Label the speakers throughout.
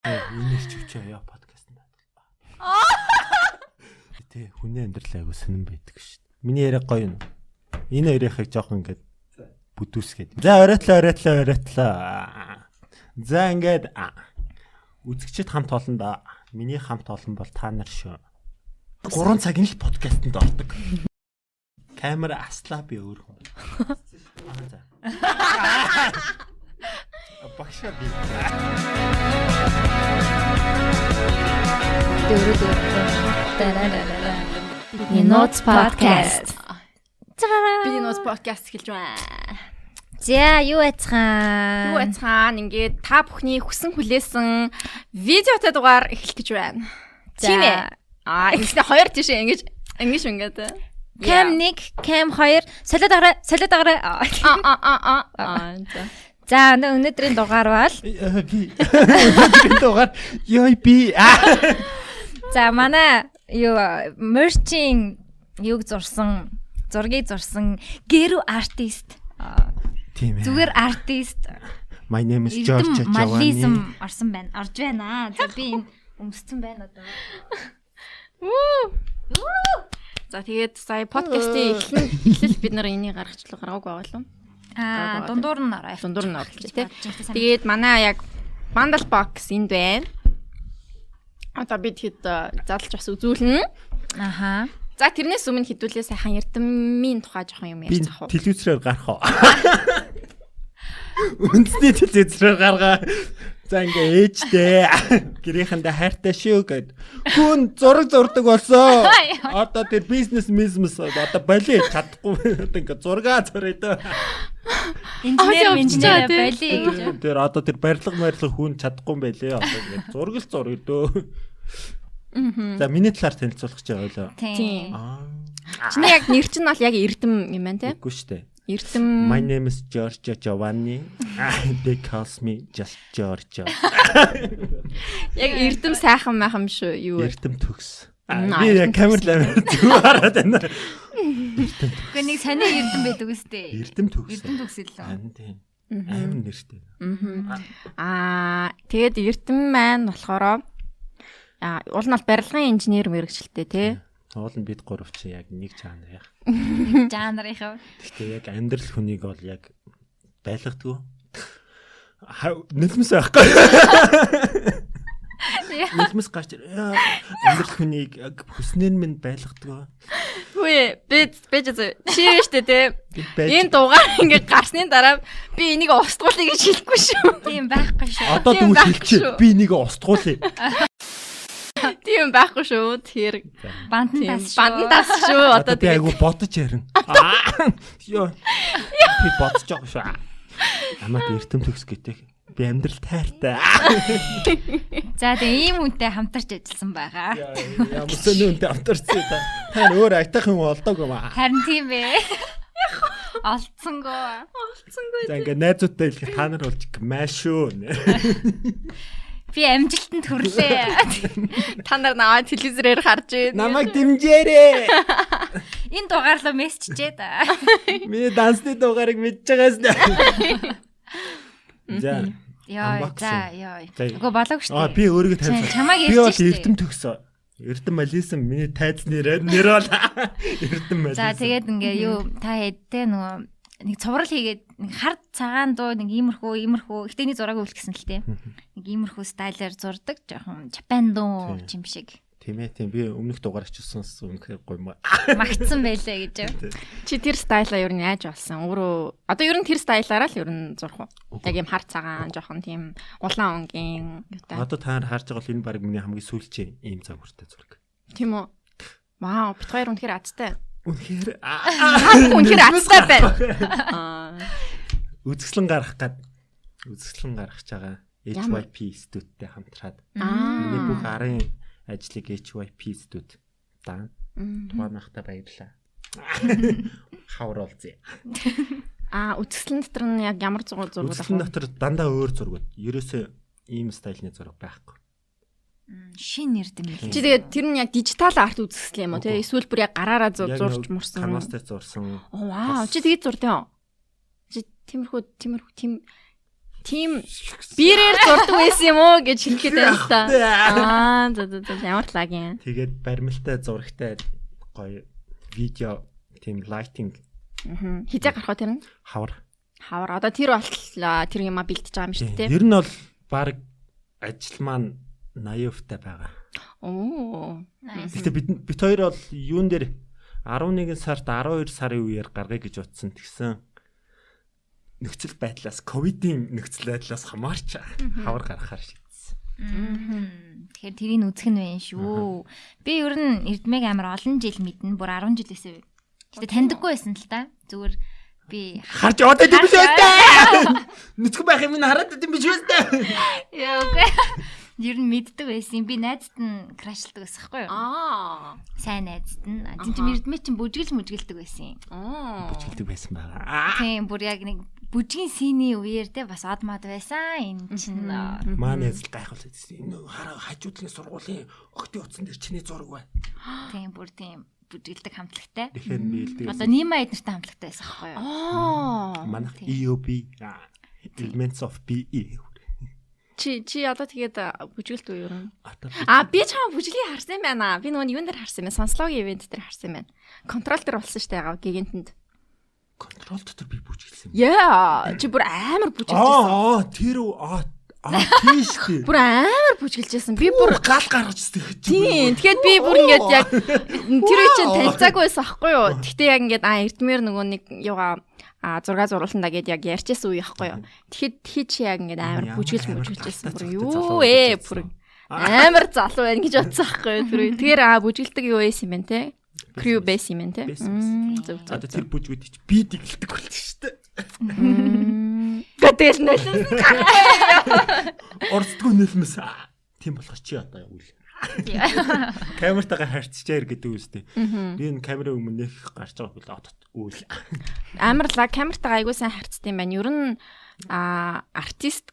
Speaker 1: Энэ чивчээ яа подкаст байна. Тэ хүний амьдрал айгу сонирн байдаг шүү дээ. Миний яриа гоё юм. Энэ хоёрыг жоохон ингээд бүдүүсгээд. За оройтлоо. За ингээд үзэгчд хамт олон да. Миний хамт олон бол та нар шүү. 3 цагийн л подкастэнд ордог. Камера аслаа би өөр хүн. За. Багшаа би.
Speaker 2: Минут подкаст.
Speaker 3: Минут подкаст хэлж байна.
Speaker 2: За юу яцхан
Speaker 3: Ингээд та бүхний хүсэн хүлээсэн видеотой дугаар эхлэх гэж байна. Тийм ээ. Эхлээ 2 тийш ингэж ингээд.
Speaker 2: Cam 1, Cam 2, солиод агараа. За өнөөдрийн дугаар бол
Speaker 1: өнөөдрийн дугаар ёй би.
Speaker 2: За манай юу merch-ийн юуг зурсан зургийг зурсан гэрүү артист.
Speaker 1: Тийм ээ.
Speaker 2: Зүгээр артист.
Speaker 1: My name is George Giovanni.
Speaker 2: Орсон байна. Орж байна. За би энэ өмссөн байна одоо.
Speaker 3: За тэгээд сая подкастын эхлэл бид нар энийг гаргаагүй байгаа юм.
Speaker 2: Дундуур нь ороо.
Speaker 3: Дундуур нь оруулж тий. Тэгээд манай яг bundle box энд байна. Одоо бид хэд задлж бас үзүүлнэ.
Speaker 2: Аха.
Speaker 3: За тэрнээс өмнө хэдүүлээ сайхан эрдэмийн тухай жоохон юм ярьж авах уу?
Speaker 1: Телевизээр гарах уу? Үндэсний телевизээр гаргаа. За ингээ ээжтэй гэрийнхэндээ хайртай шүү гэд. Хүн зураг зурдаг болсон. Одоо тэр бизнес одоо боли чадахгүй. Одоо ингээ зургаа зурээд.
Speaker 2: Инженер боли гэж.
Speaker 1: Тэр одоо тэр барилга хүн чадахгүй юм байлээ. Одоо ингээ зураг л зурдөө. За миний талаар танилцуулах гэж байлаа.
Speaker 2: Тийм.
Speaker 3: Чиний яг нэр чинь бол яг эрдэм юм байна те?
Speaker 1: Үгүй шүү дээ.
Speaker 3: Эрдэм.
Speaker 1: My name is George Giovanni. They calls me just George.
Speaker 3: Яг эрдэм сайхан майхан шүү юу?
Speaker 1: Эрдэм төгс. Би яг камер зүг хараад байна.
Speaker 2: Гэхдээ нэг сони эрдэм байдаг үстэй.
Speaker 1: Эрдэм төгс.
Speaker 2: Эрдэм төгс илүү.
Speaker 1: Тийм. Аим нэртэй.
Speaker 3: Тэгээд эрдэм маань болохоор уул нь барилгын инженер мэргэжилтэй тий.
Speaker 1: Уул нь бид гурав чи яг нэг жанр яах.
Speaker 2: Жанрынхаа.
Speaker 1: Гэхдээ яг амьдрал хүнийг бол яг байлгадаг. Нэлмэс байхгүй. Нэлмэс гарч амьдрал хүнийг яг хүснээр минь байлгадаг.
Speaker 3: Хөөе би чи штэ тий. Энэ дугаар ингээд гарсны дараа би энийг устгуулъя гэж хэлэхгүй шүү.
Speaker 2: Тийм байхгүй шүү.
Speaker 1: Одоо тэгвэл хэлчихэ. Би энийг устгуулъя.
Speaker 3: Тийм байхгүй шүү. Тэр
Speaker 2: бандан тас
Speaker 3: шүү.
Speaker 1: Одоо би айгу бодож ярина. Йоо. Би бодож байгаа шүү. Амаа эрдэм төгс гэдэг. Би амьдрал тайртай.
Speaker 2: За тэгээ ийм үнтэй хамтарч ажилласан байгаа.
Speaker 1: Ямар сони үнтэй хамтарсан та. Та өөр айтах юм олдоогүй маа.
Speaker 2: Харин тийм ээ. Олцсонгүй.
Speaker 1: За ингээ найзуудтай хэлэх та нар болж маш шүү.
Speaker 2: Би амжилтанд хүрлээ.
Speaker 3: Та нар наваа телевизээр харж байна.
Speaker 1: Намайг дэмжээрэй.
Speaker 2: Энэ дугаарлаа мессежчээ да.
Speaker 1: Миний дансны дугаарыг мэдж байгаас нэ. За.
Speaker 2: Яа. Үгүй болоогүй шүү дээ.
Speaker 1: Би өөрийгөө танилцуулах.
Speaker 2: Чамайг
Speaker 1: би бол
Speaker 2: ярьж шүү.
Speaker 1: эрдэм төгсөө. Эрдэм малисан миний тайз нэр бол эрдэм малисан.
Speaker 2: За тэгээд ингээ юу та хэдтэй нөгөө нэг цуврал хийгээд нэг хар цагаан дуу нэг иймэрхүү ихтэйний зураг үлдгэсэн л тээ. Нэг иймэрхүү стайлаар зурдаг жоохон Japan дуу юм шиг.
Speaker 1: Тийм ээ тийм би өмнөх дугаар очсон үнэхээр гоё
Speaker 2: магтсан байлээ гэж.
Speaker 3: Чи тэр стайлаа ер нь яаж болсон? Өөрөө одоо ер нь тэр стайлаараа л ер нь зурх уу? Яг юм хар цагаан жоохон тийм улаан өнгийн юутай.
Speaker 1: Одоо та нар харж байгаа бол энэ баг миний хамгийн сүүлчийн ийм загвартай зураг.
Speaker 3: Тийм үү? Вау, бит хоёр үнэхээр азтай.
Speaker 1: Үнэхээр
Speaker 3: азтай байна.
Speaker 1: Үзэсгэлэн гаргах байгаа HYP студиудтэй хамтраад. Миний бүх арын ажлыг HYP студ даа. Тугаанахта баярлаа. Хавар олзъя.
Speaker 3: Үзэсгэлэн дотор нь яг ямар зураг вэ?
Speaker 1: Үзэсгэлэн дотор дандаа өөр зургууд. Ерөөсөө ийм стайлны зураг байхгүй.
Speaker 2: Шин нэрдэм юм.
Speaker 3: Чи тэгээд тэр нь яг дижитал арт үзэсгэлэн юм уу те? Эсвэл бүр яг гараараа зурж мурсан.
Speaker 1: Канвастай зурсан.
Speaker 3: Вау, чи тэгээд зурд юм. Чи тиймэрхүү тийм бирээр зурдаг байсан юм уу гэж хэлэхэд байна л та. За ямар лагийн.
Speaker 1: Тэгээд баримлтай зурагтай гоё видео тийм лайтинг.
Speaker 3: Хизээ гарах уу тэр нь?
Speaker 1: Хавар.
Speaker 3: Одоо тэр болтлоо тэр юма бэлдэж байгаа юм шүү дээ.
Speaker 1: Ер нь бол баг ажил маань 80% байгаа.
Speaker 3: Оо.
Speaker 1: Гэтэ бид хоёр бол юун дээр 11 сард 12 сарын үеэр гаргая гэж утсан тэгсэн. Нөхцөл байдлаас ковидын нөхцөл байдлаас хамаарч хавар гаргахаар шийдсэн.
Speaker 2: Тэгэхээр тэрийг үзэх нь байна шүү. Би ер нь Эрдмийг амар олон жил мэднэ. Бүр 10 жилээсээ. Гэтэ таньдаггүй байсан л та. Зүгээр би
Speaker 1: харж одоо тийм биш үү? Нүцгэн байх юм хараад тийм биш үү?
Speaker 2: Яа үгүй. Ер нь мэддэг байсан. Би найзад нь крашлдаг байсан хгүй юу? Сайн найзад нь. Тийм Эрдмээ чинь бүжгэлдэг байсан.
Speaker 1: Бүжгэлдэг байсан байгаа.
Speaker 2: Тийм бүр яг нэг бүжгийн синий үеэр те бас одмод байсан. Энэ чинь
Speaker 1: маань яз гайхуулсан. Энэ хажуудлын сургуулийн өгтийн утсан дээр чиний зураг байна.
Speaker 2: Тийм бүр тийм бүжгэлдэг хамтлагтай.
Speaker 1: Тэгэхээр би хэлдэг.
Speaker 2: Одоо Нима эднэртэй хамтлагтай байсан хгүй юу?
Speaker 1: Манайх EOB Elements of BE.
Speaker 3: Чи одоо тэгээд бүжгэлт үү юу? Би чамаа бүжглийг харсан байна. Би нөгөө юун дээр харсан юм бэ? Сонслогийн ивент дээр харсан байна. Контрол дээр болсон шүү дээ гигэнтэнд.
Speaker 1: Контрол дотор би бүжгэлсэн.
Speaker 3: Яа, чи бүр амар бүжгэлжсэн.
Speaker 1: Тэр тийш тий.
Speaker 3: Бүр амар бүжгэлжсэн. Би бүр
Speaker 1: гал гаргаж тэгэж.
Speaker 3: Тийм. Тэгэхээр би бүр ингээд яг тэр үе чинь танилцаагүй байсан аахгүй юу? Гэхдээ яг ингээд Эрдмээр нөгөө нэг юугаа зураг зуруулсан да гэд яг ярьчихсан үе аахгүй юу? Тэгэхэд чи яг ингээд амар бүжгэлжсэн. Бүр юу ээ бүр амар залуу байна гэж бодсон аахгүй юу? Тэр үе. Тэгэхээр бүжгэлдэг юу байсан юм бэ те? Crew base юм те.
Speaker 1: Зөв. Одоо тэр бүжгүүд чи би дэглэлдэг болчих шүү дээ.
Speaker 3: Гэтэл нэлсэн.
Speaker 1: Орцдгүй нэлмэс. Тийм болохоос чи одоо үйл. Камертагаа харьцчаар гэдэг үстэй. Би энэ камерын өмнө нэх гарч байгаа үйл.
Speaker 3: Амар лаг камертагаа айгуу сайн харьцдаг юм байна. Ер нь артист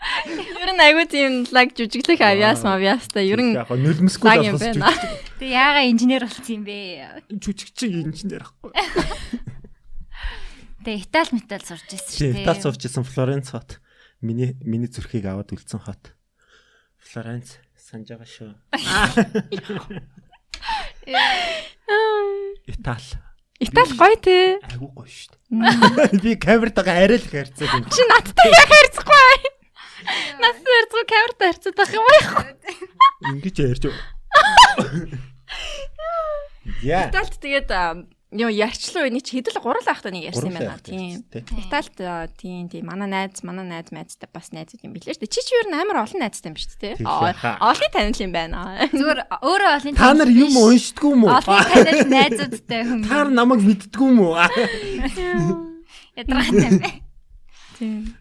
Speaker 3: Ер нь айгуу тийм лаг жүжиглэх авьяастай ер нь
Speaker 1: яг нөлмөсгүй болохоос жүжигч.
Speaker 2: Тэг яага инженер болсон юм бэ?
Speaker 1: Жүжигчин инженер ахгүй.
Speaker 2: Тэг Итали метал сурч ирсэн шүү дээ.
Speaker 1: Итали сурч ирсэн Флоренц хот. Миний зүрхийг аваад үлдсэн хот. Флоренц санаж байгаа шүү.
Speaker 3: Итали гоё те.
Speaker 1: Айгуу гоё шүү дээ. Би камертагаа арай л харьцаад юм.
Speaker 3: Чи надтай яг харьцахгүй. Настай харьцгүй камертай харьцаад байх юм аа.
Speaker 1: Ингэж ярьж. Яа.
Speaker 3: Италид тэгээд ярьчлаа үний чи хэдэл 3 лахтай нэг ярьсан юм байна. Тийм. Италид тийм манай найзтай бас найзууд юм билээ шүү дээ. Чи юу амар олон найзтай юм шүү дээ. Олон танил юм байна.
Speaker 2: Зүгээр өөрөө олон
Speaker 1: та нар юм уншдгүй юм уу?
Speaker 2: Олон танил найзуудтай хүмүүс.
Speaker 1: Та нар намайг мэддэггүй юм уу?
Speaker 2: Ядраатай юм бэ.
Speaker 3: Тийм.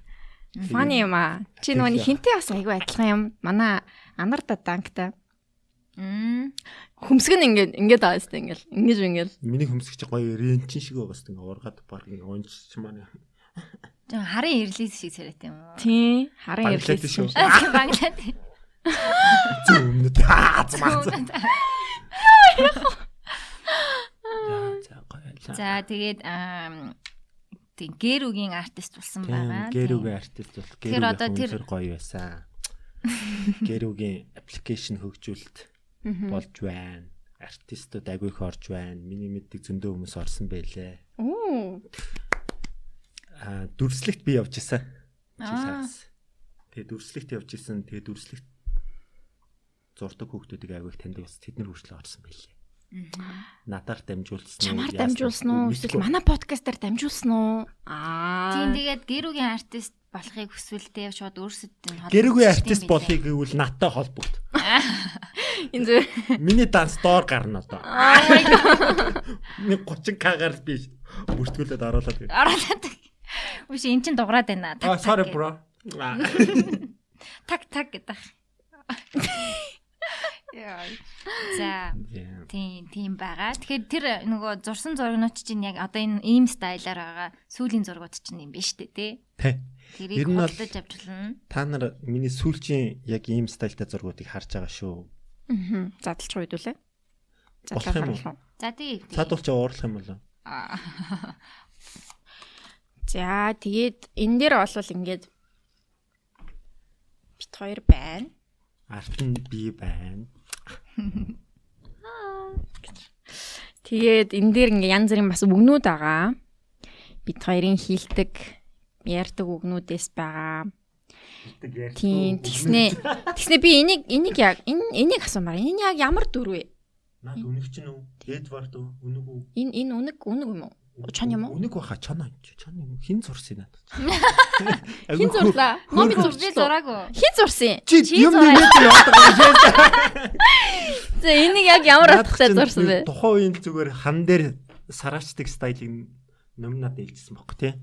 Speaker 3: Фаны юм аа. Чи нөгөө хинтээ бас айгүй адилхан юм. Манай Анарда Дангтай. Хүмсг нь ингээд аастай ингээд.
Speaker 1: Миний хүмсг чи гоё ренчин шиг байгаас ингээд ургаад баг ингээд унжч маань.
Speaker 2: Харын ирлээс шиг царайт юм уу?
Speaker 3: Тийм. Харын ирлээс
Speaker 2: шүү. Банглад.
Speaker 1: Зүмнэ таацмаа.
Speaker 2: За тэгээд тийм Гэрүүгийн артист болсон байгаа.
Speaker 1: Гэрүүгийн артист бол Гэрүүгийн гоё байсан. Гэрүүгийн аппликейшн хөгжүүлэлт болж байна. Артистууд агүй их орж байна. Миний мэддэг зөндөө хүмүүс орсон байлээ. Дүрслэгт би явж исэн. Тэгээ дүрслэгт явж исэн. Тэгээ дүрслэгт зурдаг хүүхдүүдийг агүй их таньдаг бас тэднэр хүртэл орсон байлээ. Надаар дамжуулсан уу?
Speaker 3: Чамаар дамжуулсан уу? Эсвэл манай подкастаар дамжуулсан уу?
Speaker 2: Тийм тэгээд Гэрүүгийн артист болохыг хүсвэл шууд өөрсөд
Speaker 1: Гэрүүгийн артист болохыг гэвэл надтай холбогд.
Speaker 3: Энэ зөв.
Speaker 1: Миний данс доор гарна одоо. Нэг 30k-гаар би бүртгүүлээд оруулаад.
Speaker 2: Үгүй эн чин дуграад байна.
Speaker 1: Sorry bro.
Speaker 2: Так гэдэг. За тийм байгаа. Тэгэхээр тэр нөгөө зурсан зургнууд чинь яг одоо энэ ийм стайлаар байгаа сүүлийн зургууд чинь юм биш үү те? Тэрийг хөтлөж авч болно.
Speaker 1: Та нар миний сүүлчийн яг ийм стайлтай зургуудыг харж байгаа шүү.
Speaker 3: Задлж үйдүүлээ.
Speaker 1: Болох юм уу?
Speaker 2: За тийм.
Speaker 1: Цадуулч уурлах юм болоо.
Speaker 3: За тэгээд энэ дээр бол ингээд бит хоёр байна.
Speaker 1: Арт нь би байна.
Speaker 3: Тэгээд энэ дээр ингээ янз бүрийн бас үгнүүд байгаа. Бит хоёрын хийлдэг, ярьдаг үгнүүдээс байгаа. Тийм тэгснэ би энийг яг энийг асуумаар. Энэ яг ямар дүр вэ?
Speaker 1: Наад үнэг чинь үү? Эдвард үнэг үү?
Speaker 3: Энэ үнэг юм уу? Чон юм уу?
Speaker 1: Үнэг баха чон юм. Хин зурсан надад.
Speaker 3: Хин зурлаа. Номи
Speaker 2: Би
Speaker 3: зурсан.
Speaker 2: зураагүй.
Speaker 3: Хин зурсан.
Speaker 1: Чи юм нэгэд яваад байгаа.
Speaker 3: За энийг яг ямар утгатай зурсан бэ?
Speaker 1: Тухайн үеийн зүгээр хан дээр сараачдаг стайлыг номнад ээлжсэн байхгүй тий.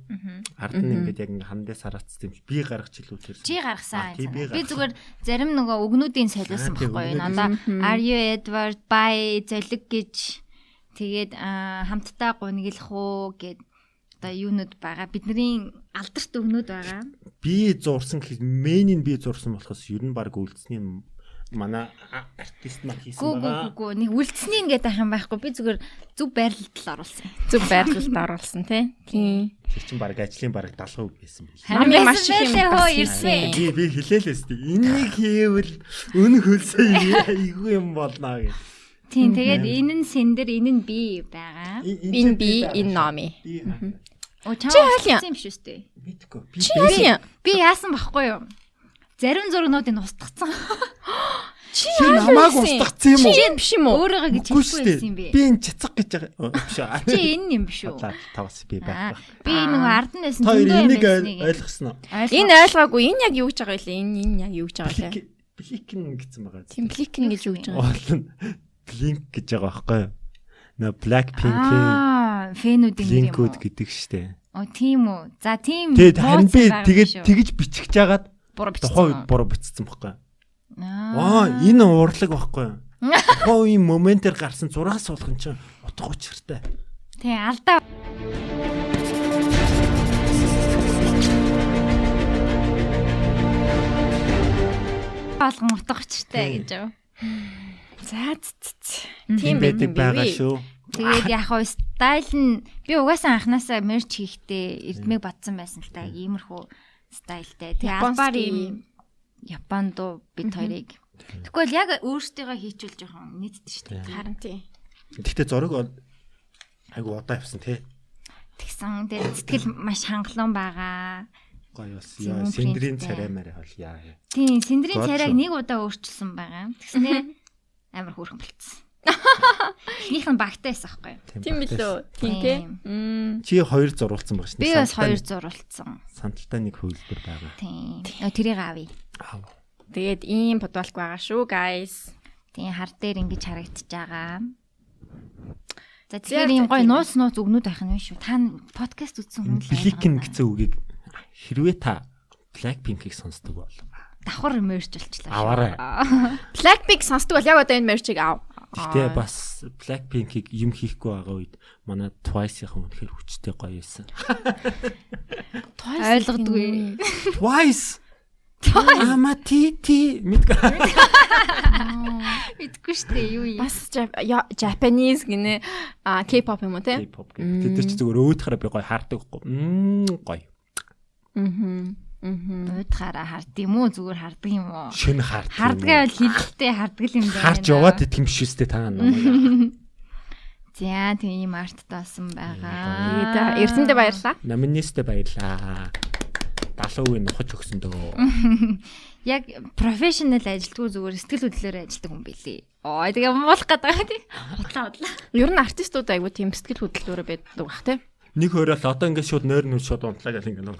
Speaker 1: Ард нь ингээд яг хан дээр сараацсан юм чи би гаргаж илүүл.
Speaker 2: Чи гаргасан.
Speaker 1: би
Speaker 2: Би зүгээр зарим нөгөө үгнүүдийн солиулсан байхгүй юу? Надаа Are you Edward by золиг гэж тэгээд хамтдаа гуниглах уу гэд одоо юунууд байгаа. Бидний алдарт үгнүүд байгаа.
Speaker 1: Би зурсан гэхэд мэнийн би зурсан болохоос ер нь баг үлдсэний манай артист маань хийсэн байгаа.
Speaker 2: Гүү нэг үлдсэний гэдэг ах юм байхгүй. Би зүгээр зөв байрлалд оруулсан.
Speaker 3: Зөв байрлалд оруулсан тий.
Speaker 1: Тэр чинь баг ажлын баг 70% байсан биш.
Speaker 3: Хамгийн маш их юм
Speaker 2: хөө
Speaker 3: ирсэн.
Speaker 2: ирсэн.
Speaker 1: Би хэлээлээс тийг энийг хийвэл өн хөлсөө айгүй юм болно гэж.
Speaker 2: Тийм тэгээд энэ нь сэндэр энэ нь би байгаа.
Speaker 3: Энэ би энэ номи.
Speaker 2: Оо чамаа хэлсэн юм биш үстэй.
Speaker 1: Битгүй.
Speaker 2: Би яасан байхгүй юу? Зарим зургнуудыг устгацсан.
Speaker 3: Чи
Speaker 1: намайг устгацсан юм уу?
Speaker 3: Чи биш юм уу?
Speaker 2: Өөрөөгөө гэж хэлсэн байсан юм бэ.
Speaker 1: Би энэ цэцэг гэж байгаа биш үү?
Speaker 2: Чи энэ юм биш үү?
Speaker 1: Тавас би байх.
Speaker 2: Би нөгөө ард нь байсан
Speaker 1: Тэр
Speaker 2: зөндөө юм
Speaker 1: энийг
Speaker 2: байсныг
Speaker 1: ойлгосон уу?
Speaker 3: Энэ ойлгоогүй. Энэ яг юу гэж байгаа вэ? Энэ яг юу гэж байгаа вэ?
Speaker 1: Бликин гэсэн байгаа.
Speaker 3: Тийм бликин гэж юу гэж байгаа.
Speaker 1: Олон блинк гэж байгаа байхгүй юу? Нөө Blackpink
Speaker 2: фэнүүдийн нэр юм
Speaker 1: блинкуд
Speaker 2: уу?
Speaker 1: гэдэг штэ.
Speaker 2: Оо тийм үү. За тийм.
Speaker 1: Тэгээд харин би тэгээд тэгж бичих жагаад
Speaker 2: буруу
Speaker 1: тухайн үед
Speaker 2: бичсэн.
Speaker 1: буруу бичсэн байхгүй юу? Энэ урлаг байхгүй юу? Тухайн үеийн моментээр гарсан зураг суулгах чинь утга учиртай.
Speaker 2: Тий, алдаа. Болгон утга учиртай гэж юу?
Speaker 3: За тийм
Speaker 1: байдаг байгаа
Speaker 3: бэ.
Speaker 1: шүү.
Speaker 2: Тэгээд яг хоо стайл нь би угаасаа анханасаа мерч хийхдээ эрдмийг батсан байсан л та иймэрхүү стайлтай. Тэгээ албаар юм Японд бид хоёрыг. Тэгвэл яг өөрсдийгөө хийчихвэл жоохон нийтдээ шүү дээ.
Speaker 3: Харин тийм.
Speaker 1: Гэхдээ зураг айгу удаа явсан тий.
Speaker 2: Тэгсэн дээр сэтгэл маш хангалуун байгаа.
Speaker 1: Гоё бас яа сэндрийн царай марай хол яа.
Speaker 2: Тийм, сэндрийн царайг нэг удаа өөрчилсөн байгаа. Тэгснээр амар хөөрхөн болцсон. Эхнийх нь багтаа байсан байхгүй юу?
Speaker 3: Тийм билүү. Тийм тий.
Speaker 1: Чи хоёр зурулсан баг шин.
Speaker 2: Би бас хоёр зурулсан.
Speaker 1: Санталтай нэг хөвлөр байгаа.
Speaker 2: Тийм. Тэрийг аавь.
Speaker 3: Тэгээд ийм бодвалк байгаа шүү, guys.
Speaker 2: Тийм хар дээр ингэж харагдаж байгаа. За тэгэхээр ийм гоё нууц үгнүүд байх нь шүү. Та подкаст үзсэн хүн л
Speaker 1: Бликин гэсэн үгийг хэрвээ та Blackpink-ийг сонсдог бол
Speaker 2: давхар мерч болчлаа.
Speaker 1: аваарай.
Speaker 3: Blackpink сонсдог бол яг одоо энэ мерчийг аав.
Speaker 1: Гэтэ бас Blackpink-ийг юм хийхгүй байгаа үед манай Twice-ийн үнэхээр хүчтэй гоё байсан.
Speaker 2: Ойлгодгүй.
Speaker 1: Twice. Ама ти мэдгүй.
Speaker 2: Мэдгүй штэ юу юм.
Speaker 3: Бас Japanese гинэ K-pop юм уу те?
Speaker 1: K-pop гэдэг. Тэд ч зүгээр өөдхөрөө би гоё хардаг байхгүй. Гоё.
Speaker 2: Уудахаараа хард юм уу зүгээр хардаг юм уу?
Speaker 1: Шин хард.
Speaker 2: Хардгаа бол хилэлтэй хардаг юм байна.
Speaker 1: Харж яваад идэх юм шүүстэй та намайг.
Speaker 2: За тийм арт таасан байгаа.
Speaker 3: Тэгээд эрдэнэтэй баярлаа.
Speaker 1: Номинистэ баярлаа. 70% нухаж өгсөн дөө.
Speaker 2: Яг профешнл ажилтгүй зүгээр сэтгэл хөдлөлөөр ажилладаг хүн билий. Тэгээ муулах гэдэг тийм. Худлаа.
Speaker 3: Ер нь артистууд айгу тийм сэтгэл хөдлөлөөр байдаг бах те.
Speaker 1: Нэг хоёроо л одоо ингээд шууд нойр нүд шууд унтлаа гэл ингээд нөө.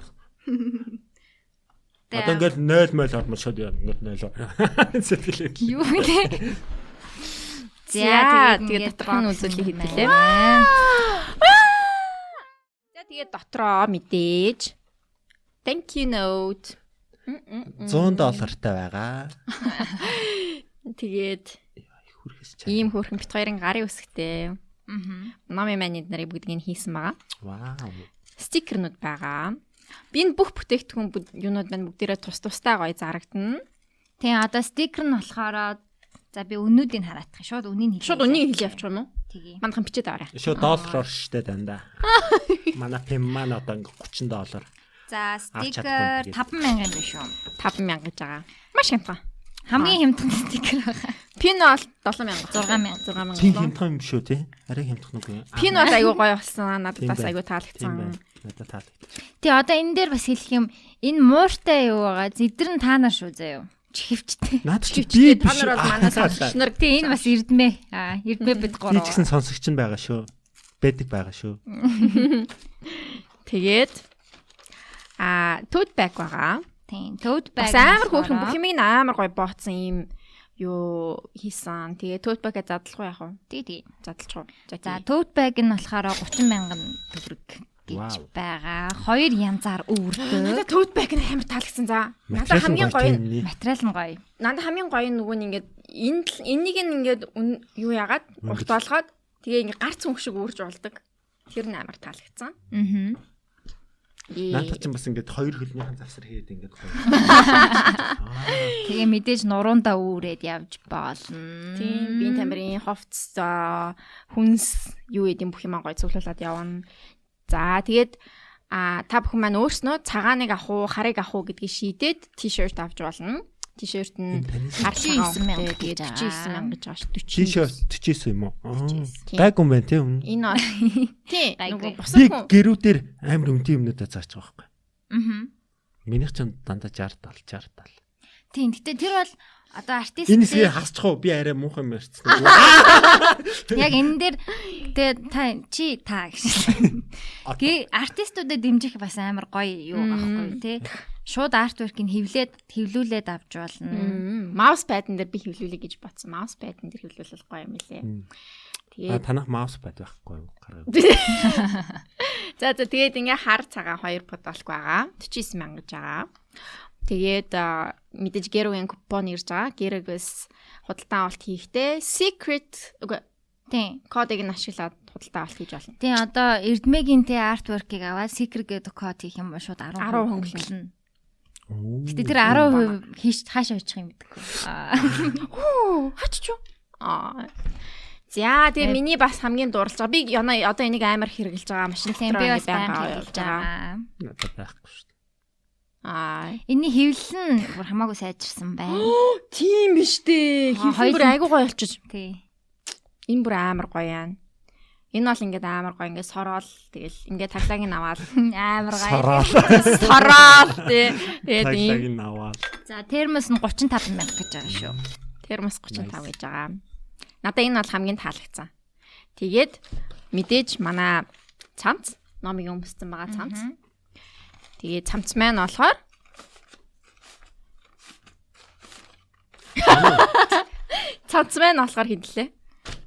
Speaker 1: Одоо ингээд 0 мөл ормол шууд яа ингээд 0. Сэтгэл.
Speaker 2: Юу вэ?
Speaker 3: За тэгээд дотроохын үзүүлэлт хийдэлээ. За тэгээд дотроо мэдээж thank you note
Speaker 1: $100 байгаа.
Speaker 3: Тэгээд
Speaker 1: Хүрхээс чаа.
Speaker 3: ийм хөөрхөн бит хоёрын гарын үсгтэй. Номи манид нарыг бүгдийг хийсэн байгаа.
Speaker 1: Вау.
Speaker 3: Стикернүүд байгаа. Би энэ бүх бүтээгдэхүүн юунууд маань бүгдээрээ тустай гоё зарагдана.
Speaker 2: Тийм одоо стикер нь болохоор за би өнүүдийг хараадах. Шууд үнийг хэлээ.
Speaker 3: Шууд үнийг хэлж явчих юм уу?
Speaker 2: Тэгээ.
Speaker 3: Манайхан бичээд аваарай.
Speaker 1: Шууд $1 орштой дандаа. Манай пем маань одоо ингээ $30.
Speaker 2: За
Speaker 1: Авч
Speaker 2: стикер
Speaker 1: чадахгүй
Speaker 2: 5,000 юм биш үү?
Speaker 3: 5,000 гэж байгаа. Маш хямдхан.
Speaker 2: Хамгийн хямдхан стикер байгаа.
Speaker 3: Пин бол 7,000.
Speaker 2: 6,000.
Speaker 1: Пин хямдхан юм шүү тий. Арай хямдхан уу?
Speaker 3: Пин бол айгүй гоё болсон. Надад бас айгүй
Speaker 1: Тийм
Speaker 3: таалагдсан.
Speaker 1: байна. Надад таалагдсан.
Speaker 2: Тий одоо энэ дээр бас хэлэх юм энэ мууртай юу байгаа. Зэдэр нь та нар шүү заяа. Чихвчтэй.
Speaker 1: Наад чи би
Speaker 3: Та нар бол манай сонсогч нар.
Speaker 2: Тий энэ бас эрдмээ. Эрдмээ бид
Speaker 1: Би
Speaker 2: гурав.
Speaker 1: ч гэсэн сонсогч нь байгаа шүү. Бэдэг байгаа шүү.
Speaker 3: Тэгээд tote bag байгаа.
Speaker 2: Тий tote bag.
Speaker 3: Бас амар хөөрхөн бүх юмыг амар гоё бооцсон юм юу хийсэн. Тэгээ tote bag-а задлах уу яах вэ?
Speaker 2: Тий.
Speaker 3: Задлах уу.
Speaker 2: За tote bag нь болохоор 30,000 төгрөг гэж байгаа. Хоёр янзаар өөртөө.
Speaker 3: Надад tote bag нь амар таалагдсан за. Надад хамгийн гоё
Speaker 2: материал нь гоё.
Speaker 3: Надад хамгийн гоё нөгөө нь ингээд энийг ингээд юу яагаад урт болгоод тэгээ ингээд гарц өнгө шиг өөрж болдог. Тэр нь амар таалагдсан.
Speaker 1: Надад ч бас ингээд хоёр хөлнийхэн завсар хийгээд ингээд гоё.
Speaker 2: Тэгээ мэдээж нуруунда үүрээд явж болно.
Speaker 3: Тийм биеийн тамирын хувцс хүнс юу гэдэм бүх юм гоё цуглуулад явна. За тэгээд та бүхэн маань өөрснөө цагааныг авах уу, харыг авах уу гэдгийг шийдээд t-shirt авч болно. T-shirt нь
Speaker 2: 49,000
Speaker 3: тэгээд 49,000 гэж байгаа шүү.
Speaker 1: T-shirt 49 юм уу? Баг юм байна тийм.
Speaker 3: Энэ бол тий нөгөө
Speaker 1: Би
Speaker 3: бусад хүн
Speaker 1: гэрүүдээр амар үнэтэй юмнуудаа зааж байгаа байхгүй.
Speaker 2: Аа.
Speaker 1: Минийх ч дандаа 60 70.
Speaker 2: Тийм гэтээ тэр бол одоо артист
Speaker 1: Энэ хэсгийг хасчих уу? Би арай муухай юм ярьсан.
Speaker 2: яг энэ дээр тэгээ та гэж. Артистуудад дэмжих бас амар гоё юу байхгүй тий. Шууд артwork-ийг хэвлүүлээд авч болно.
Speaker 3: Mousepad-ын дээр би хэвлүүлээ гэж бодсон. Mousepad-ын дээр хэвлүүлэл гоё юм лээ. Тэгээд
Speaker 1: танах mousepad байхгүй юу? Гаргав.
Speaker 3: За тэгээд ингээ хар цагаан 2 бодолк байгаа. 49,000 гэж байгаа. Тэгээд мэдээж Gero-гийн купон ирж байгаа. Gero-гээс худалдан авалт хийхдээ secret
Speaker 2: тийм
Speaker 3: кодыг нь ашиглаад худалдан авалт хийж болно.
Speaker 2: Тийм одоо Эрдмэгийн тэ артwork-ийг аваад secret гэдэг код хийх юм бол шууд 10% хөнгөлнө. Гэтэ тэр 10% хийж хаашаа очих юм гэдэггүй.
Speaker 3: Хачч юу? За тэгээ миний бас хамгийн дурлж байгаа. Би одоо энийг амар хэрэгжилж байгаа машин
Speaker 2: Тийм би бас
Speaker 3: байгаа
Speaker 2: хийж байгаа.
Speaker 1: Надад байхгүй шүү дээ.
Speaker 2: Энийний хэвлэл нь бүр хамаагүй сайжирсан байна.
Speaker 3: Тийм биш дээ. Хэвлэл бүр айгуу гоё болчих.
Speaker 2: Тий.
Speaker 3: Энэ бүр амар гоё яа. Энэ бол ингээд амар гоё ингээд сороол тэгэл ингээд таглагийг аваад амар гоё. Сороол тий. Тэгээд
Speaker 1: энэ аваад.
Speaker 2: За термос нь 35,000 гэж байгаа шүү.
Speaker 3: Термос 35 гэж байгаа. Надаа энэ бол хамгийн таалагдсан. Тэгээд мэдээж манай цамц номыг өмссөн байгаа цамц. Тэгээд цамц маань болохоор цамц маань болохоор хэдлээ.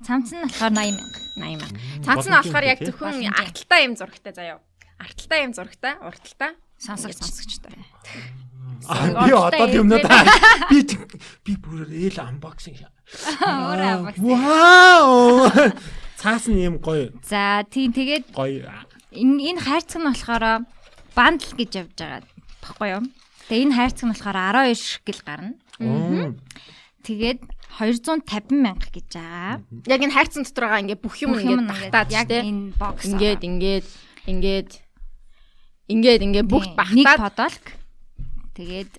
Speaker 2: Цамц нь болохоор
Speaker 3: 80,000.
Speaker 2: 80,000.
Speaker 3: Цамц нь болохоор яг зөвхөн арталтай юм зурагтай заяа. Арталтай юм зурагтай, урталтай сонсогчтой.
Speaker 1: Би одоо юмнууд би бүр ээл unboxing. Вау! Цаас нь юм гоё.
Speaker 2: За тийм тэгээд
Speaker 1: Гоё.
Speaker 2: энэ хайрцаг нь болохоор бандл гэж явж байгаа баггүй юу? Тэгээ энэ хайрцаг нь болохоор 12 ширхгэл гарна. Тэгээд 250,000 гэж байгаа.
Speaker 3: Яг энэ хайрцан дотор байгаа ингээ бүх юм ингээ татаад
Speaker 2: яг
Speaker 3: тэ.
Speaker 2: энэ бокс
Speaker 3: Ингээд бүгд
Speaker 2: нэг
Speaker 3: багтаад
Speaker 2: подолк. Тэгээд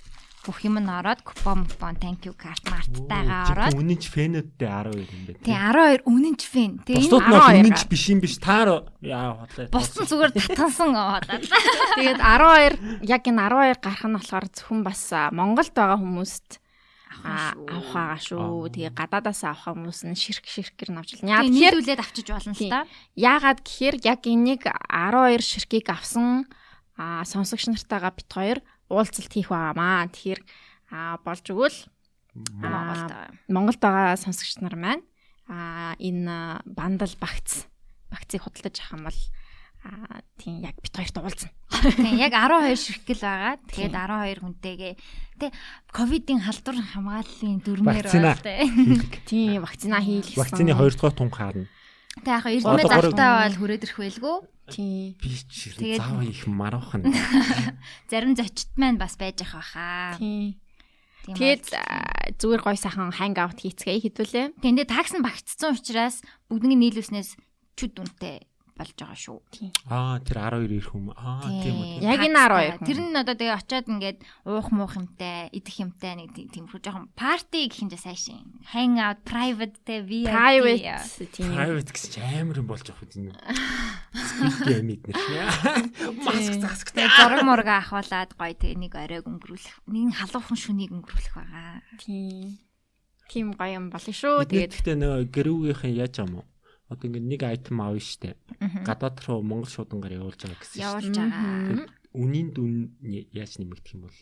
Speaker 2: бүх юм нь ороод купон, thank you card марттайгаа ороод.
Speaker 1: Үнэнч фэнүүдтэй 12 юм байна.
Speaker 2: Тий 12 үнэнч фэн. Тэгээ
Speaker 1: Бусдууд нь үнэнч биш юм биш. Таар яа хотлаа.
Speaker 2: бусдын зүгээр татансан болоод.
Speaker 3: тэгээд 12 яг энэ 12 гарах нь болохоор зөвхөн бас Монголд байгаа хүмүүст авах байгаа шүү. Тэгээ гадаадаас авах хүмүүс нь ширхгэр навч байна.
Speaker 2: Тэгээ нийлүүлээд авчиж болно л та.
Speaker 3: Яагаад гэхээр яг энийг 12 ширхгийг авсан сонсогч нартайгаа бит хоёр уулзалт хийх байгаамаа. Тэгэхээр болж өгвөл Монголд байгаа сонсогч нар маань энэ бандал багцыг худалдаж авах юм бол тийм яг бит хоёрт уулзна.
Speaker 2: Тийм яг 12 ширхгэл байгаа. Тэгээд 12 хүнтэйгээ тэ ковидын халдвар хамгааллын дүрмээр байна тэ.
Speaker 3: Тийм вакцина хийлгэсэн.
Speaker 1: Вакцины 2 дугаар тун хаарна.
Speaker 2: Тэг яг эрдмэ завтаа бол хүрээд ирэх байлгүй.
Speaker 3: Тийм.
Speaker 1: Би ч заав их маруухан.
Speaker 2: Зарим зочид маань бас байж ах байхаа.
Speaker 3: Тийм. Тэгээд зүгээр гой сайхан ханг аут хийцгээе хэдүүлээ.
Speaker 2: Тэндээ такс нь багтцсан учраас бүгднийг нийлүүлснээс чүд үнэтэй болж байгаа шүү.
Speaker 1: Тэр 12 ирэх юм. Тийм үү.
Speaker 3: Яг энэ 12.
Speaker 2: Тэр нь одоо тэгээ очиод ингээд уух муух юмтай, идэх юмтай нэг тиймэрхүү жоохон парти гэхинжээ сайшин. Hang out, private те VIP.
Speaker 1: Private гэсэн чинь амар юм болж байгаа юм. Speak game эднэр. Маск засгтай.
Speaker 2: Зураг мурга ахуулаад гоё тэгээ нэг оройг өнгөрүүлэх. Нэг халуухан шүнийг өнгөрүүлэх байгаа.
Speaker 3: Тийм гоё юм болно шүү. Тэгээд
Speaker 1: гэхдээ нөгөө гэрүүгийнхэн яаж юм уу? Одоо ингээд нэг айтем аавна штэ. Гадаад руу Монгол шуудангаар явуулж байгаа гэсэн.
Speaker 2: Явуулж байгаа.
Speaker 1: Үнийн дүн яаж нэмэгдэх юм бол?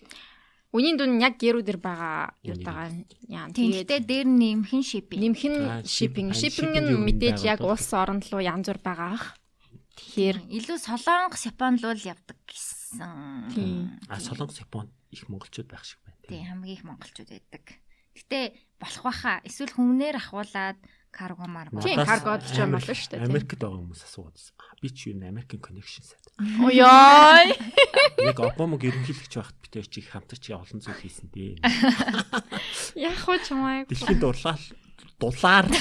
Speaker 3: Үнийн дүн яг гэрүүдэр байгаа юутагаа яа.
Speaker 2: Тэгээд дээр нэмхэн
Speaker 3: shipping. Shipping нь мэдээж яг улс орон руу янз бүр байгаа ах. Тэгэхээр
Speaker 2: илүү Солонгос, Японд л явдаг гэсэн.
Speaker 3: Тийм.
Speaker 1: Солонгос, Японд их монголчууд байх шиг байна.
Speaker 2: Тийм, хамгийн их монголчууд байдаг. Гэтэ болох баха. Эсвэл хүмүүнээр ахуулаад карго мармаа.
Speaker 3: Тийм, каргод ч юм болно шүү дээ.
Speaker 1: Америкт байгаа хүмүүс асуугаад байсан. Би ч юу American connection сайд.
Speaker 3: Ой.
Speaker 1: Нэг Обамаг ерөнхийлөгч байхад бид хоёр чи хамтарч олон зүйл хийсэн дээ.
Speaker 3: Яг хөө чамайг.
Speaker 1: Дэлхийн дулаарлыг